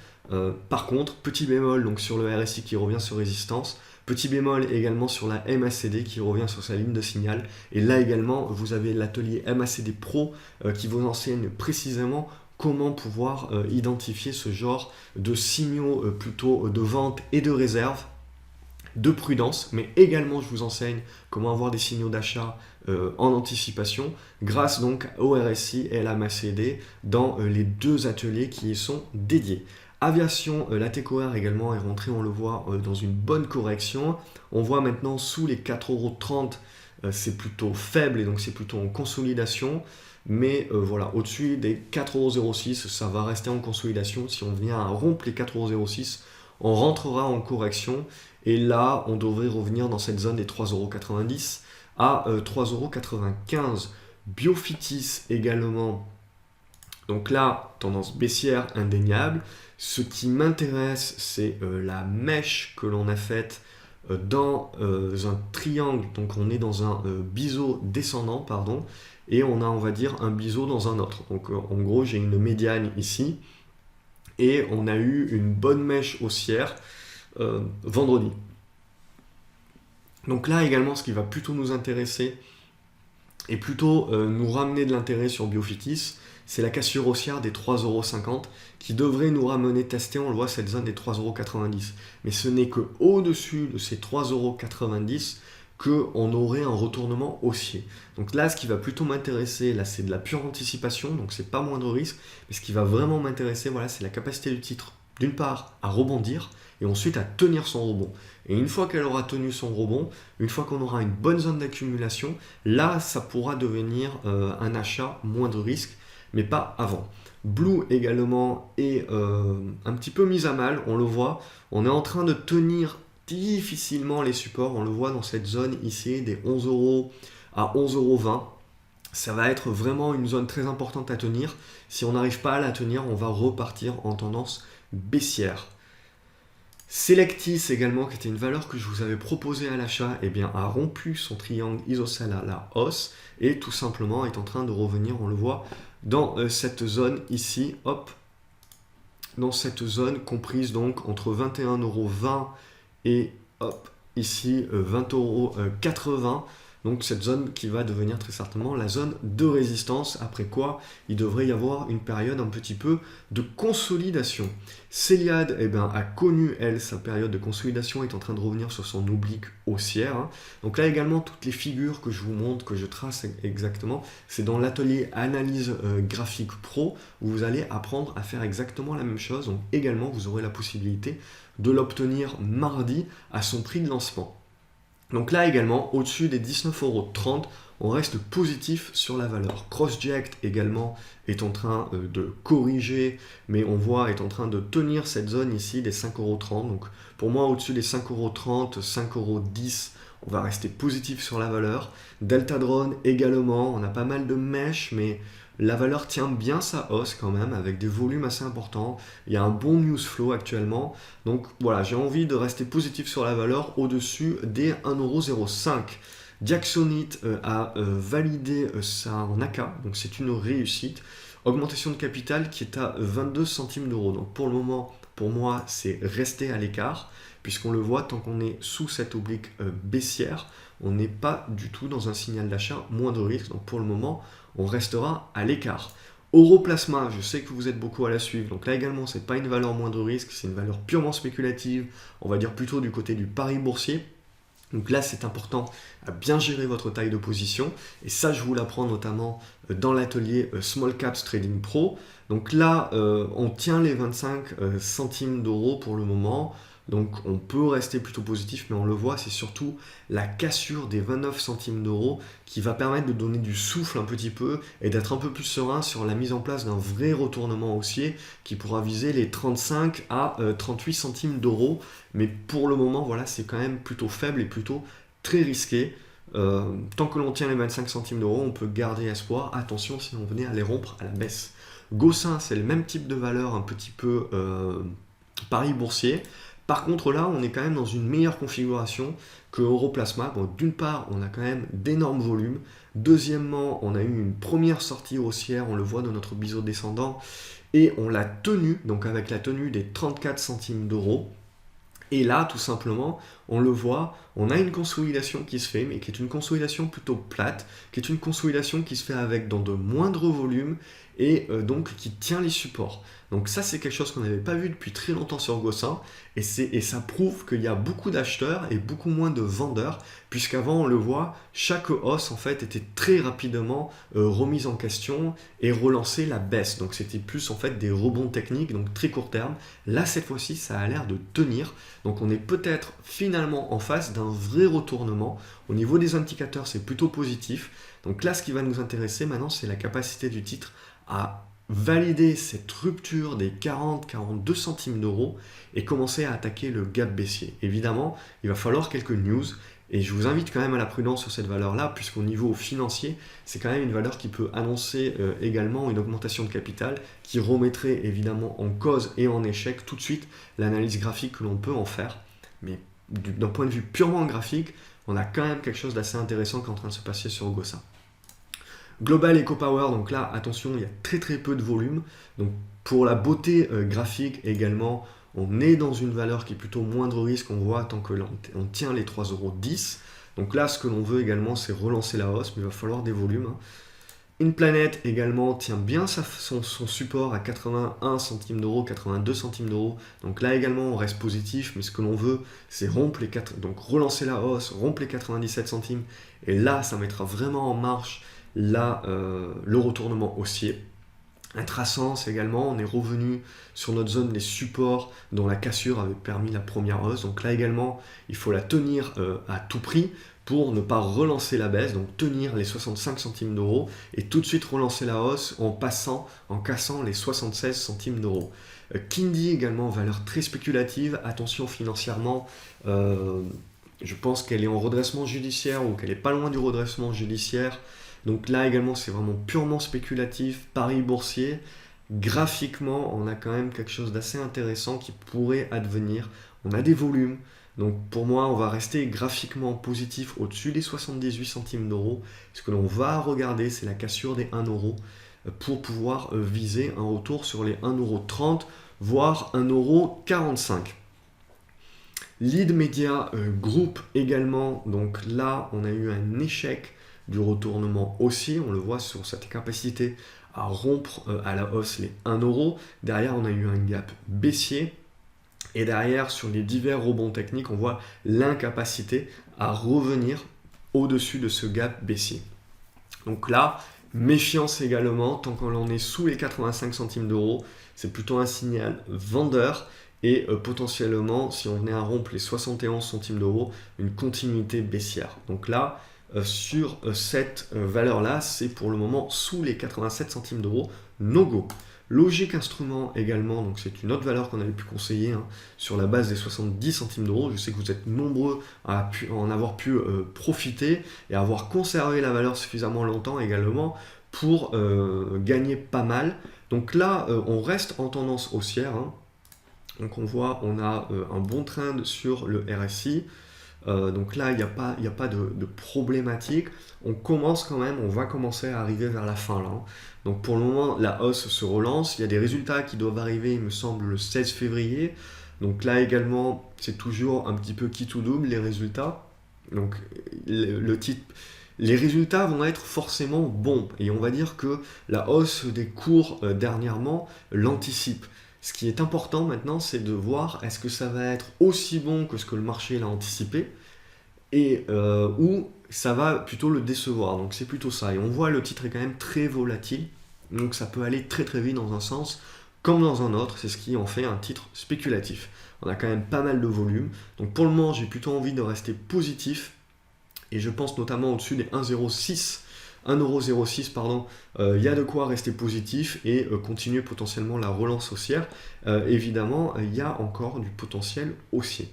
Par contre, petit bémol donc sur le RSI qui revient sur résistance, petit bémol également sur la MACD qui revient sur sa ligne de signal. Et là également, vous avez l'atelier MACD Pro qui vous enseigne précisément comment pouvoir identifier ce genre de signaux plutôt de vente et de réserve. de prudence, mais également je vous enseigne comment avoir des signaux d'achat en anticipation grâce donc au RSI et à la MACD dans les deux ateliers qui y sont dédiés. Aviation, la TECOR également est rentrée, on le voit, dans une bonne correction. On voit maintenant sous les 4,30 €, c'est plutôt faible et donc c'est plutôt en consolidation. Mais voilà, au-dessus des 4,06 €, ça va rester en consolidation. Si on vient à rompre les 4,06 €, on rentrera en correction. Et là, on devrait revenir dans cette zone des 3,90 € à 3,95 €. Biofitis également. Donc là, tendance baissière indéniable. Ce qui m'intéresse, c'est la mèche que l'on a faite dans un triangle. Donc on est dans un biseau descendant, pardon, et on a, on va dire, un biseau dans un autre. Donc en gros, j'ai une médiane ici, et on a eu une bonne mèche haussière vendredi. Donc là également, ce qui va plutôt nous intéresser et plutôt nous ramener de l'intérêt sur Biofitis, c'est la cassure haussière des 3,50 € qui devrait nous ramener tester, on le voit, cette zone des 3,90 €. Mais ce n'est qu'au-dessus de ces 3,90 € qu'on aurait un retournement haussier. Donc là, ce qui va plutôt m'intéresser, là, c'est de la pure anticipation, donc c'est pas moindre risque. Mais ce qui va vraiment m'intéresser, voilà, c'est la capacité du titre, d'une part, à rebondir, et ensuite à tenir son rebond. Et une fois qu'elle aura tenu son rebond, une fois qu'on aura une bonne zone d'accumulation, là, ça pourra devenir un achat moins de risque, mais pas avant. Blue également est un petit peu mise à mal, on le voit. On est en train de tenir difficilement les supports, on le voit dans cette zone ici, des 11 € à 11,20 €. Ça va être vraiment une zone très importante à tenir. Si on n'arrive pas à la tenir, on va repartir en tendance baissière. Selectis également, qui était une valeur que je vous avais proposée à l'achat, eh bien, a rompu son triangle isocèle à la hausse et tout simplement est en train de revenir, on le voit, dans cette zone ici, hop, dans cette zone comprise donc entre 21,20 € et hop, ici 20,80 €. Donc cette zone qui va devenir très certainement la zone de résistance, après quoi il devrait y avoir une période un petit peu de consolidation. Céliade eh ben, a connu, elle, sa période de consolidation, est en train de revenir sur son oblique haussière. Hein. Donc là également, toutes les figures que je vous montre, que je trace exactement, c'est dans l'atelier Analyse Graphique Pro, où vous allez apprendre à faire exactement la même chose. Donc également, vous aurez la possibilité de l'obtenir mardi à son prix de lancement. Donc là également, au-dessus des 19,30 €, on reste positif sur la valeur. CrossJect également est en train de corriger, mais on voit est en train de tenir cette zone ici des 5,30 €. Donc pour moi, au-dessus des 5,30 €, 5,10 €, on va rester positif sur la valeur. Deltadrone également, on a pas mal de mèches, mais la valeur tient bien sa hausse quand même, avec des volumes assez importants. Il y a un bon news flow actuellement. Donc voilà, j'ai envie de rester positif sur la valeur au-dessus des 1,05 €. Diaxonite a validé ça en AK, donc c'est une réussite. Augmentation de capital qui est à 22 centimes d'euros. Donc pour le moment, pour moi, c'est rester à l'écart, puisqu'on le voit, tant qu'on est sous cette oblique baissière, on n'est pas du tout dans un signal d'achat, moins de risque. Donc pour le moment, on restera à l'écart. Europlasma, je sais que vous êtes beaucoup à la suivre, donc là également, c'est pas une valeur moins de risque, c'est une valeur purement spéculative, on va dire plutôt du côté du pari boursier. Donc là, c'est important à bien gérer votre taille de position, et ça, je vous l'apprends notamment dans l'atelier Small Caps Trading Pro. Donc là, on tient les 25 centimes d'euros pour le moment. Donc on peut rester plutôt positif, mais on le voit, c'est surtout la cassure des 29 centimes d'euros qui va permettre de donner du souffle un petit peu et d'être un peu plus serein sur la mise en place d'un vrai retournement haussier qui pourra viser les 35 à 38 centimes d'euros. Mais pour le moment, voilà, c'est quand même plutôt faible et plutôt très risqué. Tant que l'on tient les 25 centimes d'euros, on peut garder espoir. Attention si on venait à les rompre à la baisse. Gossin, c'est le même type de valeur, un petit peu pari boursier. Par contre là, on est quand même dans une meilleure configuration que Europlasma. Bon, d'une part, on a quand même d'énormes volumes. Deuxièmement, on a eu une première sortie haussière, on le voit dans notre biseau descendant, et on l'a tenu, donc avec la tenue des 34 centimes d'euros. Et là, tout simplement, on le voit, on a une consolidation qui se fait, mais qui est une consolidation plutôt plate, qui est une consolidation qui se fait avec dans de moindres volumes, et donc qui tient les supports. Donc ça, c'est quelque chose qu'on n'avait pas vu depuis très longtemps sur Gossin, et ça prouve qu'il y a beaucoup d'acheteurs et beaucoup moins de vendeurs, puisqu'avant, on le voit, chaque hausse en fait était très rapidement remise en question et relancée la baisse. Donc c'était plus en fait des rebonds techniques, donc très court terme. Là, cette fois-ci, ça a l'air de tenir. Donc on est peut-être finalement en face d'un vrai retournement. Au niveau des indicateurs, c'est plutôt positif. Donc là, ce qui va nous intéresser maintenant, c'est la capacité du titre à valider cette rupture des 40-42 centimes d'euros et commencer à attaquer le gap baissier. Évidemment, il va falloir quelques news et je vous invite quand même à la prudence sur cette valeur-là, puisqu'au niveau financier, c'est quand même une valeur qui peut annoncer également une augmentation de capital qui remettrait évidemment en cause et en échec tout de suite l'analyse graphique que l'on peut en faire. Mais d'un point de vue purement graphique, on a quand même quelque chose d'assez intéressant qui est en train de se passer sur Gossin. Global EcoPower, donc là, attention, il y a très peu de volume. Donc pour la beauté graphique également, on est dans une valeur qui est plutôt moindre risque, on voit, tant que on tient les 3,10 €. Donc là, ce que l'on veut également, c'est relancer la hausse, mais il va falloir des volumes. InPlanet également tient bien son support à 81 centimes d'euros, 82 centimes d'euros. Donc là également, on reste positif, mais ce que l'on veut, c'est rompre donc relancer la hausse, rompre les 97 centimes. Et là, ça mettra vraiment en marche là, le retournement haussier. Intrasense également, on est revenu sur notre zone des supports dont la cassure avait permis la première hausse. Donc là également, il faut la tenir à tout prix pour ne pas relancer la baisse, donc tenir les 65 centimes d'euros et tout de suite relancer la hausse en cassant les 76 centimes d'euros. Kindi également, valeur très spéculative, attention financièrement, je pense qu'elle est en redressement judiciaire ou qu'elle est pas loin du redressement judiciaire. Donc là également, c'est vraiment purement spéculatif, pari boursier. Graphiquement, on a quand même quelque chose d'assez intéressant qui pourrait advenir. On a des volumes. Donc pour moi, on va rester graphiquement positif au-dessus des 78 centimes d'euros. Ce que l'on va regarder, c'est la cassure des 1 € pour pouvoir viser un retour sur les 1,30 €, voire 1,45 €. Lead Media Group également. Donc là, on a eu un échec du retournement haussier, on le voit sur cette capacité à rompre à la hausse les 1 €. Derrière, on a eu un gap baissier. Et derrière, sur les divers rebonds techniques, on voit l'incapacité à revenir au-dessus de ce gap baissier. Donc là, méfiance également, tant qu'on en est sous les 85 centimes d'euros, c'est plutôt un signal vendeur. Et potentiellement, si on venait à rompre les 71 centimes d'euros, une continuité baissière. Donc là, sur cette valeur-là, c'est pour le moment sous les 87 centimes d'euros, no go. Logique Instrument également, donc c'est une autre valeur qu'on avait pu conseiller sur la base des 70 centimes d'euros. Je sais que vous êtes nombreux à en avoir pu profiter et avoir conservé la valeur suffisamment longtemps également pour gagner pas mal. Donc là, on reste en tendance haussière. Donc on voit, on a un bon trend sur le RSI. Donc là, il n'y a pas de problématique. On va commencer à arriver vers la fin là. Donc pour le moment, la hausse se relance. Il y a des résultats qui doivent arriver, il me semble, le 16 février. Donc là également, c'est toujours un petit peu qui tout double les résultats. Donc les résultats vont être forcément bons. Et on va dire que la hausse des cours dernièrement l'anticipe. Ce qui est important maintenant, c'est de voir est-ce que ça va être aussi bon que ce que le marché l'a anticipé et ou ça va plutôt le décevoir. Donc c'est plutôt ça. Et on voit le titre est quand même très volatile. Donc ça peut aller très vite dans un sens comme dans un autre. C'est ce qui en fait un titre spéculatif. On a quand même pas mal de volume. Donc pour le moment, j'ai plutôt envie de rester positif. Et je pense notamment au-dessus des 1,06 €, il y a de quoi rester positif et continuer potentiellement la relance haussière. Évidemment, il y a encore du potentiel haussier.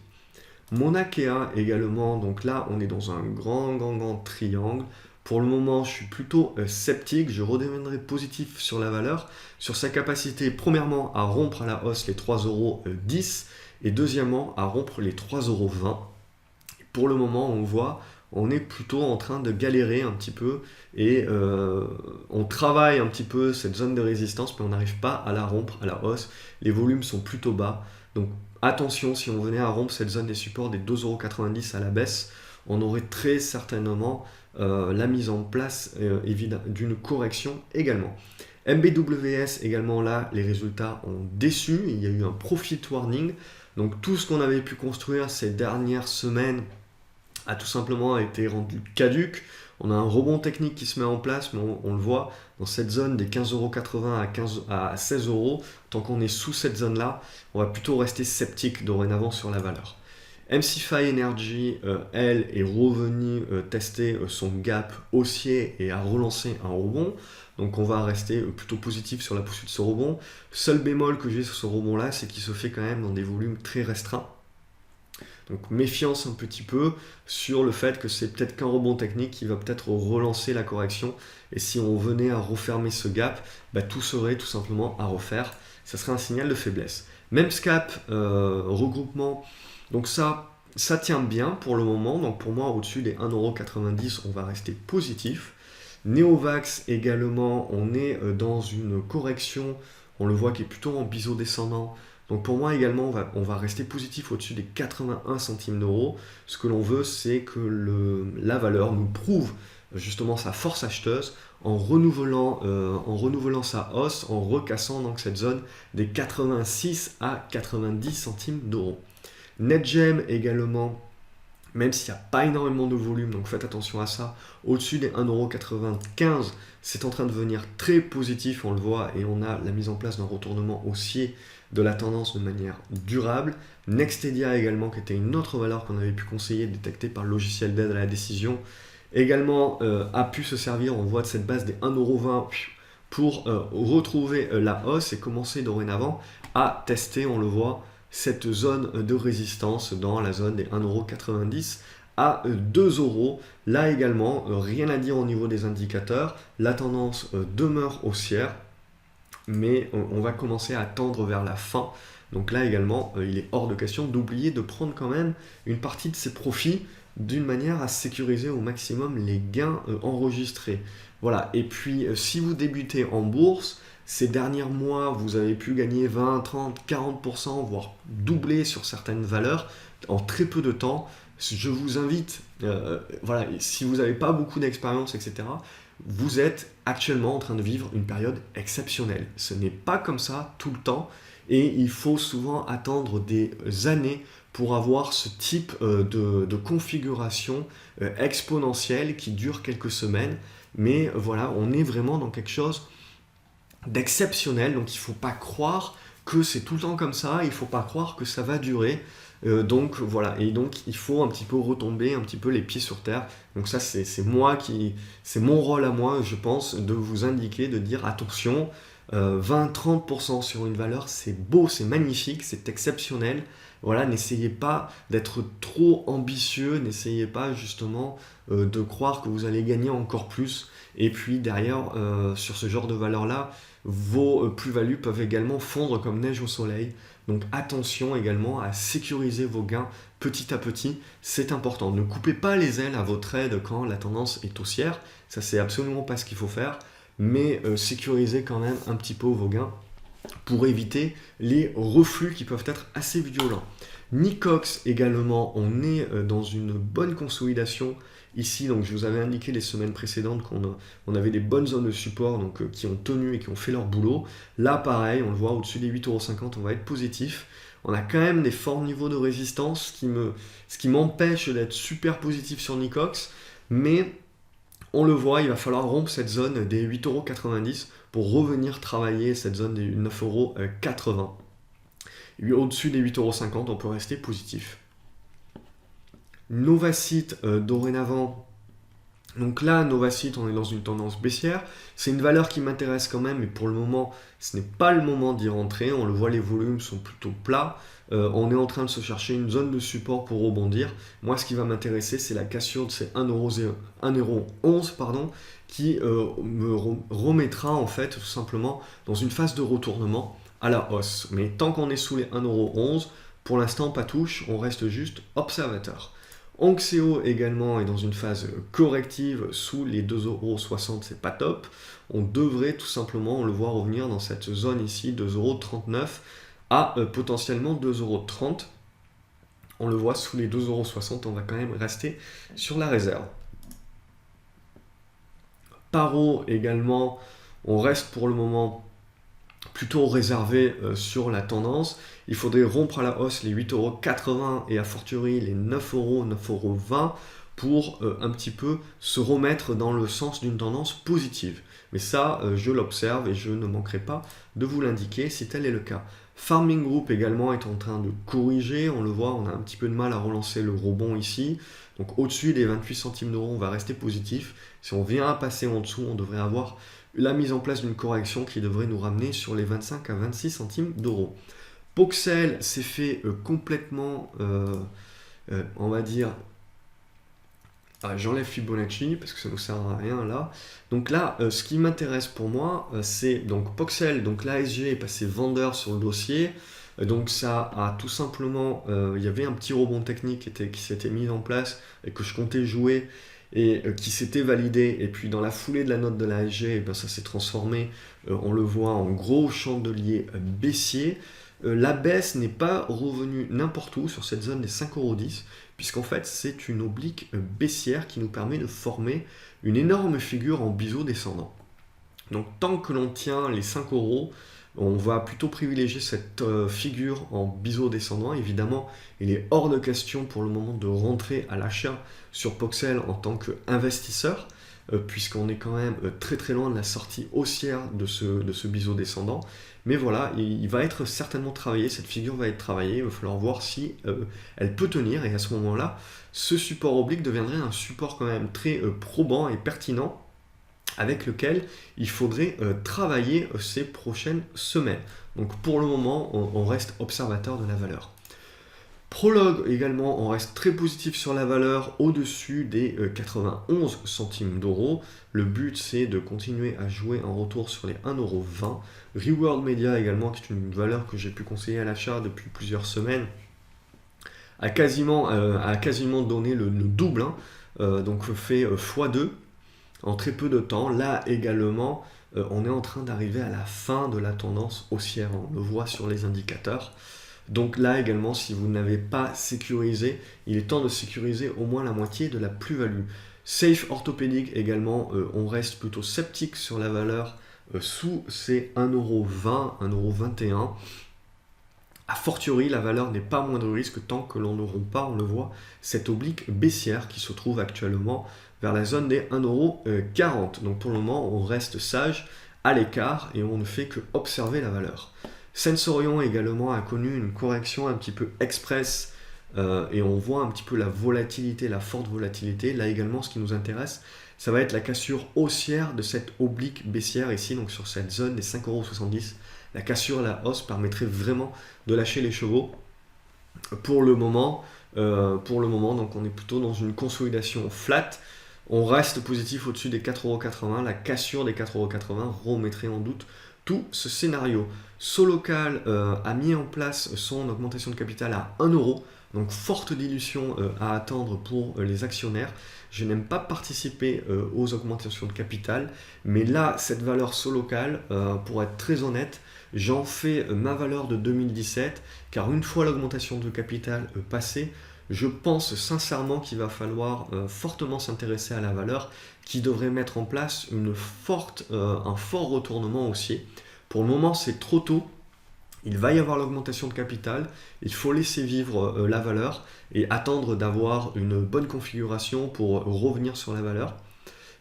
Monakea également, donc là on est dans un grand triangle. Pour le moment, je suis plutôt sceptique, je redeviendrai positif sur la valeur, sur sa capacité premièrement à rompre à la hausse les 3,10 € et deuxièmement à rompre les 3,20 €. Pour le moment, on voit on est plutôt en train de galérer un petit peu et on travaille un petit peu cette zone de résistance, mais on n'arrive pas à la rompre à la hausse. Les volumes sont plutôt bas. Donc attention, si on venait à rompre cette zone des supports des 2,90 € à la baisse, on aurait très certainement la mise en place d'une correction également. MBWS également là, les résultats ont déçu, il y a eu un profit warning, donc tout ce qu'on avait pu construire ces dernières semaines a tout simplement été rendu caduc. On a un rebond technique qui se met en place, mais on le voit dans cette zone des 15,80 € à 16 €. Tant qu'on est sous cette zone-là, on va plutôt rester sceptique dorénavant sur la valeur. MCFI Energy, elle, est revenue tester son gap haussier et a relancé un rebond. Donc on va rester plutôt positif sur la poursuite de ce rebond. Seul bémol que j'ai sur ce rebond-là, c'est qu'il se fait quand même dans des volumes très restreints. Donc méfiance un petit peu sur le fait que c'est peut-être qu'un rebond technique qui va peut-être relancer la correction. Et si on venait à refermer ce gap, tout serait tout simplement à refaire. Ça serait un signal de faiblesse. Même scap, regroupement. Donc ça tient bien pour le moment. Donc pour moi, au-dessus des 1,90 €, on va rester positif. Neovax également, on est dans une correction. On le voit qui est plutôt en biseau descendant. Donc pour moi également, on va rester positif au-dessus des 81 centimes d'euros. Ce que l'on veut, c'est que la valeur nous prouve justement sa force acheteuse en renouvelant sa hausse, en recassant donc cette zone des 86 à 90 centimes d'euros. NetGem également, même s'il n'y a pas énormément de volume, donc faites attention à ça, au-dessus des 1,95 €, c'est en train de devenir très positif, on le voit, et on a la mise en place d'un retournement haussier de la tendance de manière durable. Nextedia également, qui était une autre valeur qu'on avait pu conseiller, détectée par le logiciel d'aide à la décision, également a pu se servir, on voit, de cette base des 1,20 € pour retrouver la hausse et commencer dorénavant à tester, on le voit, cette zone de résistance dans la zone des 1,90 € à 2 €. Là également, rien à dire au niveau des indicateurs, la tendance demeure haussière, mais on va commencer à tendre vers la fin. Donc là également, il est hors de question d'oublier de prendre quand même une partie de ses profits d'une manière à sécuriser au maximum les gains enregistrés. Voilà, et puis si vous débutez en bourse, ces derniers mois, vous avez pu gagner 20, 30, 40%, voire doubler sur certaines valeurs en très peu de temps. Je vous invite, voilà, si vous n'avez pas beaucoup d'expérience, etc., vous êtes actuellement en train de vivre une période exceptionnelle. Ce n'est pas comme ça tout le temps et il faut souvent attendre des années pour avoir ce type de configuration exponentielle qui dure quelques semaines. Mais voilà, on est vraiment dans quelque chose d'exceptionnel, donc il ne faut pas croire que c'est tout le temps comme ça, il ne faut pas croire que ça va durer. Donc voilà, et donc il faut un petit peu retomber un petit peu les pieds sur terre. Donc ça c'est mon rôle à moi, je pense, de vous indiquer, de dire attention, 20-30% sur une valeur, c'est beau, c'est magnifique, c'est exceptionnel. Voilà, n'essayez pas d'être trop ambitieux, n'essayez pas justement de croire que vous allez gagner encore plus. Et puis derrière, sur ce genre de valeur-là, vos plus-values peuvent également fondre comme neige au soleil. Donc attention également à sécuriser vos gains petit à petit, c'est important. Ne coupez pas les ailes à vos trades quand la tendance est haussière, ça c'est absolument pas ce qu'il faut faire, mais sécurisez quand même un petit peu vos gains pour éviter les reflux qui peuvent être assez violents. Nicox également, on est dans une bonne consolidation ici, donc je vous avais indiqué les semaines précédentes qu'on avait des bonnes zones de support donc, qui ont tenu et qui ont fait leur boulot. Là pareil, on le voit au-dessus des 8,50 €, on va être positif. On a quand même des forts niveaux de résistance, ce qui m'empêche d'être super positif sur Nicox, mais on le voit, il va falloir rompre cette zone des 8,90 € pour revenir travailler cette zone des 9,80 €. Au-dessus des 8,50 €, on peut rester positif. Novacite, dorénavant, donc là, Novacite, on est dans une tendance baissière. C'est une valeur qui m'intéresse quand même, mais pour le moment, ce n'est pas le moment d'y rentrer. On le voit, les volumes sont plutôt plats. On est en train de se chercher une zone de support pour rebondir. Moi, ce qui va m'intéresser, c'est la cassure de ces 1,11 €, qui me remettra en fait tout simplement dans une phase de retournement à la hausse. Mais tant qu'on est sous les 1,11 €, pour l'instant, pas touche, on reste juste observateur. Onxeo également est dans une phase corrective sous les 2,60 €, c'est pas top. On devrait tout simplement, on le voit, revenir dans cette zone ici, 2,39 € à potentiellement 2,30 €. On le voit sous les 2,60 €, on va quand même rester sur la réserve. Paro également, On reste pour le moment plutôt réservé sur la tendance. Il faudrait rompre à la hausse les 8,80 € et a fortiori les 9 €, 9,20 € pour un petit peu se remettre dans le sens d'une tendance positive. Mais ça, je l'observe et je ne manquerai pas de vous l'indiquer si tel est le cas. Farming Group également est en train de corriger, on le voit, on a un petit peu de mal à relancer le rebond ici. Donc au-dessus des 28 centimes d'euros, on va rester positif. Si on vient à passer en dessous, on devrait avoir la mise en place d'une correction qui devrait nous ramener sur les 25 à 26 centimes d'euros. Poxel s'est fait complètement, on va dire, j'enlève Fibonacci parce que ça ne nous sert à rien là. Donc là, ce qui m'intéresse pour moi, c'est donc Poxel, donc l'ASG est passé vendeur sur le dossier. Donc ça a tout simplement, il y avait un petit rebond technique qui s'était mis en place et que je comptais jouer et qui s'était validé. Et puis dans la foulée de la note de l'ASG, ça s'est transformé, on le voit, en gros chandelier baissier. La baisse n'est pas revenue n'importe où sur cette zone des 5,10 €, puisqu'en fait c'est une oblique baissière qui nous permet de former une énorme figure en biseau descendant. Donc tant que l'on tient les 5 €, on va plutôt privilégier cette figure en biseau descendant. Évidemment, il est hors de question pour le moment de rentrer à l'achat sur Poxel en tant qu'investisseur, puisqu'on est quand même très très loin de la sortie haussière de ce biseau descendant. Mais voilà, il va être certainement travaillé, cette figure va être travaillée, il va falloir voir si elle peut tenir, et à ce moment-là, ce support oblique deviendrait un support quand même très probant et pertinent, avec lequel il faudrait travailler ces prochaines semaines. Donc pour le moment, on reste observateur de la valeur. Prologue également, on reste très positif sur la valeur au-dessus des 91 centimes d'euros. Le but c'est de continuer à jouer un retour sur les 1,20 €. Reward Media également, qui est une valeur que j'ai pu conseiller à l'achat depuis plusieurs semaines, a quasiment donné le double, donc fait x2 en très peu de temps. Là également, on est en train d'arriver à la fin de la tendance haussière, on le voit sur les indicateurs. Donc là également, si vous n'avez pas sécurisé, il est temps de sécuriser au moins la moitié de la plus-value. Safe Orthopédique également, on reste plutôt sceptique sur la valeur sous ces 1,20 €, 1,21 €. A fortiori, la valeur n'est pas moins de risque tant que l'on ne rompt pas, on le voit, cette oblique baissière qui se trouve actuellement vers la zone des 1,40 €. Donc pour le moment, on reste sage, à l'écart, et on ne fait que observer la valeur. Sensorion également a connu une correction un petit peu express, et on voit un petit peu la volatilité, la forte volatilité. Là également, ce qui nous intéresse, ça va être la cassure haussière de cette oblique baissière ici, donc sur cette zone des 5,70 €. La cassure à la hausse permettrait vraiment de lâcher les chevaux. Pour le moment, donc on est plutôt dans une consolidation flat. On reste positif au-dessus des 4,80 €. La cassure des 4,80 € remettrait en doute tout ce scénario. Solocal a mis en place son augmentation de capital à 1 €, donc forte dilution à attendre pour les actionnaires. Je n'aime pas participer aux augmentations de capital, mais là, cette valeur Solocal, pour être très honnête, j'en fais ma valeur de 2017, car une fois l'augmentation de capital passée, je pense sincèrement qu'il va falloir fortement s'intéresser à la valeur, qui devrait mettre en place un fort retournement haussier. Pour le moment, c'est trop tôt. Il va y avoir l'augmentation de capital. Il faut laisser vivre la valeur et attendre d'avoir une bonne configuration pour revenir sur la valeur.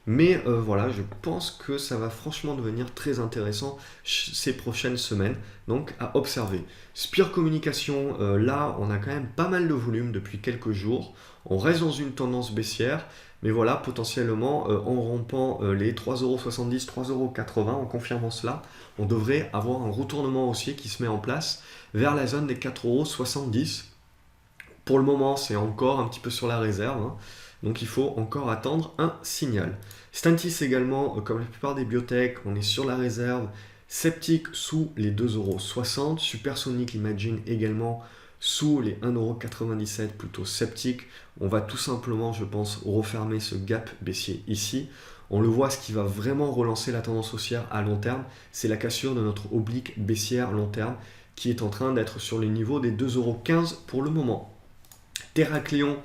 Mais voilà, je pense que ça va franchement devenir très intéressant ces prochaines semaines, donc à observer. Spire Communication, là, on a quand même pas mal de volume depuis quelques jours. On reste dans une tendance baissière, mais voilà, potentiellement, en rompant les 3,70 €, 3,80 €, en confirmant cela, on devrait avoir un retournement haussier qui se met en place vers la zone des 4,70 €. Pour le moment, c'est encore un petit peu sur la réserve, hein. Donc il faut encore attendre un signal. Stantis également, comme la plupart des biotech, on est sur la réserve, sceptique sous les 2,60 €. Supersonic Imagine également sous les 1,97 €, plutôt sceptique. On va tout simplement, je pense, refermer ce gap baissier ici. On le voit, ce qui va vraiment relancer la tendance haussière à long terme, c'est la cassure de notre oblique baissière long terme qui est en train d'être sur les niveaux des 2,15 € pour le moment. Terracléon,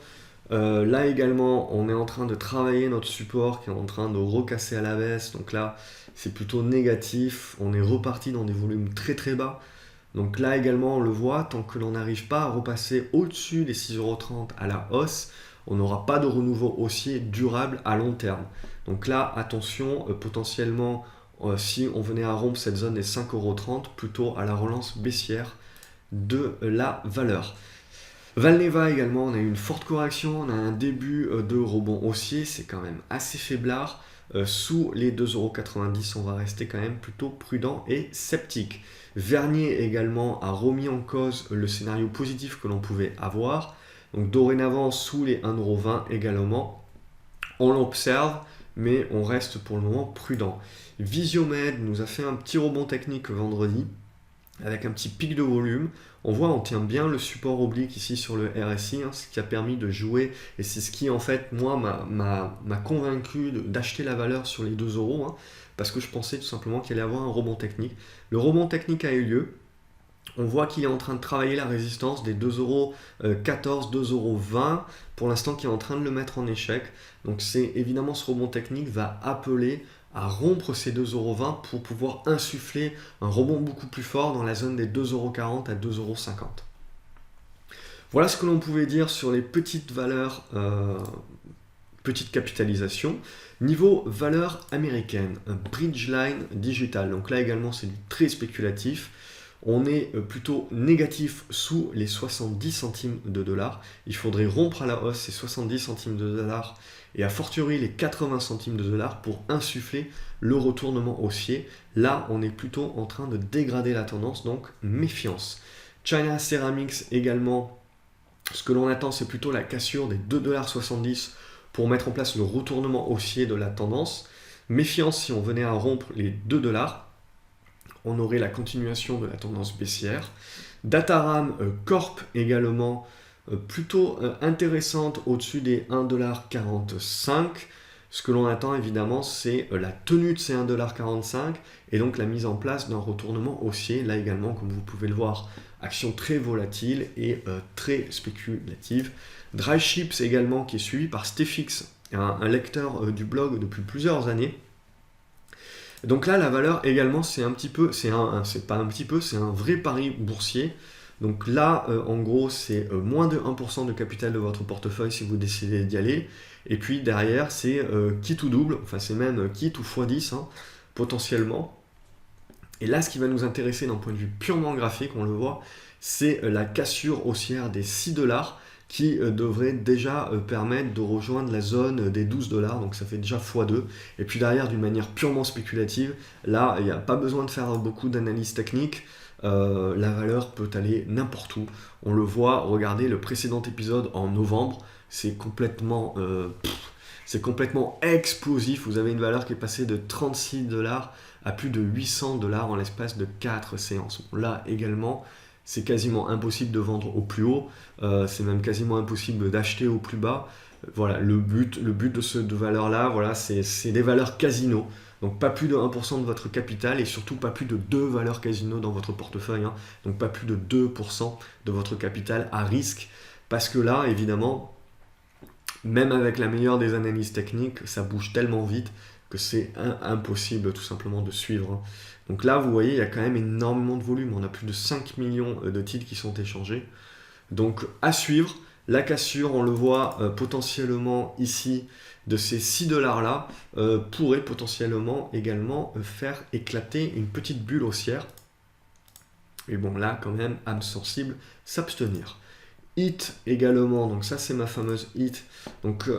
Là également, on est en train de travailler notre support qui est en train de recasser à la baisse. Donc là, c'est plutôt négatif. On est reparti dans des volumes très très bas. Donc là également, on le voit, tant que l'on n'arrive pas à repasser au-dessus des 6,30 € à la hausse, on n'aura pas de renouveau haussier durable à long terme. Donc là, attention, potentiellement, si on venait à rompre cette zone des 5,30 €, plutôt à la relance baissière de la valeur. Valneva également, on a eu une forte correction, on a un début de rebond haussier, c'est quand même assez faiblard. Sous les 2,90 €, on va rester quand même plutôt prudent et sceptique. Vernier également a remis en cause le scénario positif que l'on pouvait avoir. Donc dorénavant, sous les 1,20 € également, on l'observe, mais on reste pour le moment prudent. Visiomed nous a fait un petit rebond technique vendredi, avec un petit pic de volume. On voit, on tient bien le support oblique ici sur le RSI, ce qui a permis de jouer, et c'est ce qui en fait, moi, m'a convaincu d'acheter la valeur sur les 2 €, parce que je pensais tout simplement qu'il allait avoir un rebond technique. Le rebond technique a eu lieu. On voit qu'il est en train de travailler la résistance des 2,14 €, 2,20 € pour l'instant, qui est en train de le mettre en échec. Donc c'est évidemment, ce rebond technique va appeler à rompre ces 2,20 € pour pouvoir insuffler un rebond beaucoup plus fort dans la zone des 2,40 € à 2,50 €. Voilà ce que l'on pouvait dire sur les petites valeurs, petite capitalisation. Niveau valeur américaine, Bridgeline Digital. Donc là également, c'est du très spéculatif. On est plutôt négatif sous les 70 centimes de dollars. Il faudrait rompre à la hausse ces 70 centimes de dollars et a fortiori les 80 centimes de dollars pour insuffler le retournement haussier. Là, on est plutôt en train de dégrader la tendance, donc méfiance. China Ceramics également, ce que l'on attend, c'est plutôt la cassure des 2,70 € pour mettre en place le retournement haussier de la tendance. Méfiance, si on venait à rompre les 2 $, on aurait la continuation de la tendance baissière. Dataram Corp également, plutôt intéressante au-dessus des 1,45 $. Ce que l'on attend évidemment, c'est la tenue de ces 1,45 $ et donc la mise en place d'un retournement haussier. Là également, comme vous pouvez le voir, action très volatile et très spéculative. Drychips également, qui est suivi par Stefix, un lecteur du blog depuis plusieurs années. Donc là, la valeur également, c'est un vrai pari boursier. Donc là, en gros, c'est moins de 1% de capital de votre portefeuille si vous décidez d'y aller. Et puis derrière, c'est quitte ou double, enfin c'est même quitte ou x10 potentiellement. Et là, ce qui va nous intéresser d'un point de vue purement graphique, on le voit, c'est la cassure haussière des 6 $ qui devrait déjà permettre de rejoindre la zone des 12 $, donc ça fait déjà x2. Et puis derrière, d'une manière purement spéculative, là, il n'y a pas besoin de faire beaucoup d'analyse technique, la valeur peut aller n'importe où. On le voit, regardez le précédent épisode en novembre, c'est complètement explosif. Vous avez une valeur qui est passée de 36 $ à plus de 800 $ en l'espace de 4 séances. Bon, là également, c'est quasiment impossible de vendre au plus haut, c'est même quasiment impossible d'acheter au plus bas. Voilà, le but de ces deux valeurs-là, voilà, c'est des valeurs casino. Donc pas plus de 1% de votre capital et surtout pas plus de 2 valeurs casino dans votre portefeuille. Donc pas plus de 2% de votre capital à risque. Parce que là, évidemment, même avec la meilleure des analyses techniques, ça bouge tellement vite que c'est impossible tout simplement de suivre. Donc là, vous voyez, il y a quand même énormément de volume. On a plus de 5 millions de titres qui sont échangés. Donc à suivre, la cassure, on le voit potentiellement ici, de ces 6 $ là, pourrait potentiellement également faire éclater une petite bulle haussière. Et bon, là, quand même, âme sensible, s'abstenir. HIT également, donc ça c'est ma fameuse HIT. Donc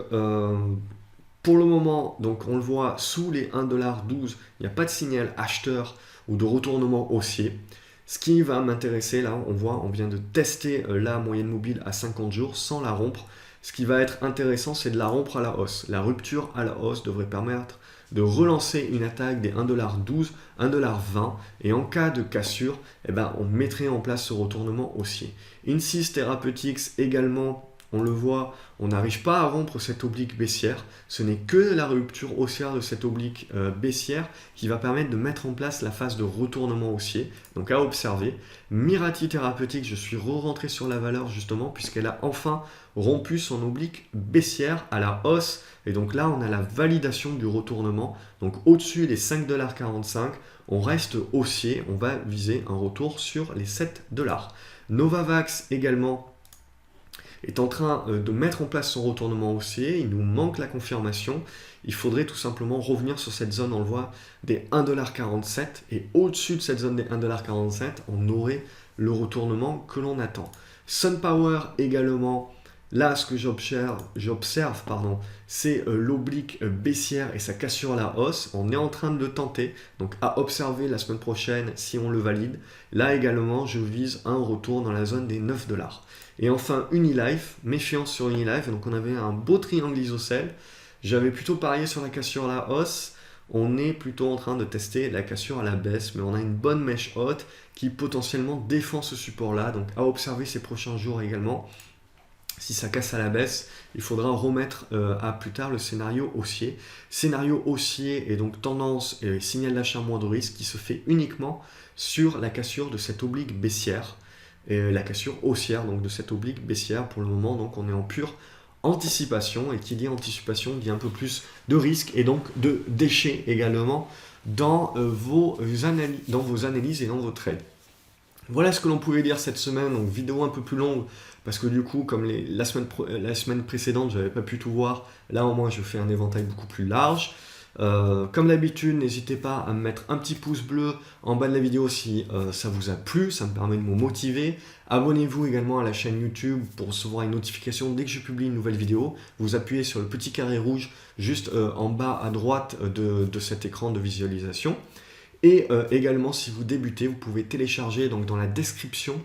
pour le moment, donc on le voit sous les 1,12 $, il n'y a pas de signal acheteur ou de retournement haussier. Ce qui va m'intéresser, là, on vient de tester la moyenne mobile à 50 jours sans la rompre. Ce qui va être intéressant, c'est de la rompre à la hausse. La rupture à la hausse devrait permettre de relancer une attaque des 1,12 $, 1,20 $, et en cas de cassure, on mettrait en place ce retournement haussier. Insys Therapeutics également, on le voit, on n'arrive pas à rompre cette oblique baissière. Ce n'est que la rupture haussière de cette oblique baissière qui va permettre de mettre en place la phase de retournement haussier. Donc à observer. Mirati Thérapeutique, je suis re-rentré sur la valeur justement puisqu'elle a enfin rompu son oblique baissière à la hausse. Et donc là, on a la validation du retournement. Donc au-dessus des 5,45 $, on reste haussier. On va viser un retour sur les 7 $. Novavax également est en train de mettre en place son retournement haussier. Il nous manque la confirmation. Il faudrait tout simplement revenir sur cette zone, on le voit, des 1,47 $. Et au-dessus de cette zone des 1,47 $, on aurait le retournement que l'on attend. SunPower également. Là, ce que j'observe, c'est l'oblique baissière et sa cassure à la hausse. On est en train de le tenter, donc à observer la semaine prochaine si on le valide. Là également, je vise un retour dans la zone des 9 $. Et enfin, Unilife, méfiance sur Unilife. Donc on avait un beau triangle isocèle. J'avais plutôt parié sur la cassure à la hausse. On est plutôt en train de tester la cassure à la baisse, mais on a une bonne mèche haute qui potentiellement défend ce support-là. Donc à observer ces prochains jours également. Si ça casse à la baisse, il faudra remettre à plus tard le scénario haussier. Scénario haussier et donc tendance et signal d'achat moins de risque qui se fait uniquement sur la cassure de cette oblique baissière. Et la cassure haussière donc de cette oblique baissière pour le moment. Donc on est en pure anticipation. Et qui dit anticipation dit un peu plus de risque et donc de déchets également dans vos analyses et dans vos trades. Voilà ce que l'on pouvait dire cette semaine, donc vidéo un peu plus longue, parce que du coup, comme la semaine précédente, je n'avais pas pu tout voir, là au moins je fais un éventail beaucoup plus large. Comme d'habitude, n'hésitez pas à me mettre un petit pouce bleu en bas de la vidéo si ça vous a plu, ça me permet de me motiver. Abonnez-vous également à la chaîne YouTube pour recevoir une notification dès que je publie une nouvelle vidéo. Vous appuyez sur le petit carré rouge juste en bas à droite de cet écran de visualisation. Et également, si vous débutez, vous pouvez télécharger donc, dans la description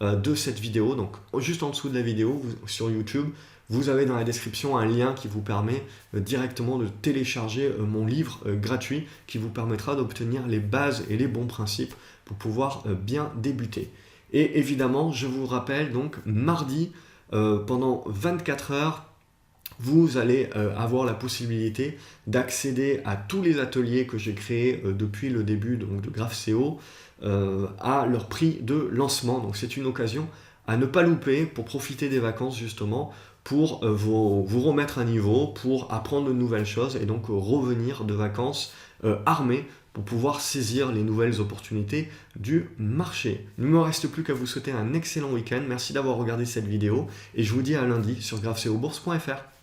de cette vidéo, donc juste en dessous de la vidéo sur YouTube, vous avez dans la description un lien qui vous permet directement de télécharger mon livre gratuit qui vous permettra d'obtenir les bases et les bons principes pour pouvoir bien débuter. Et évidemment, je vous rappelle donc mardi, pendant 24 heures, vous allez avoir la possibilité d'accéder à tous les ateliers que j'ai créés depuis le début donc, de GraphCO à leur prix de lancement. Donc c'est une occasion à ne pas louper pour profiter des vacances justement, pour vous remettre à niveau, pour apprendre de nouvelles choses et donc revenir de vacances armés pour pouvoir saisir les nouvelles opportunités du marché. Il ne me reste plus qu'à vous souhaiter un excellent week-end. Merci d'avoir regardé cette vidéo et je vous dis à lundi sur graphcobourse.fr.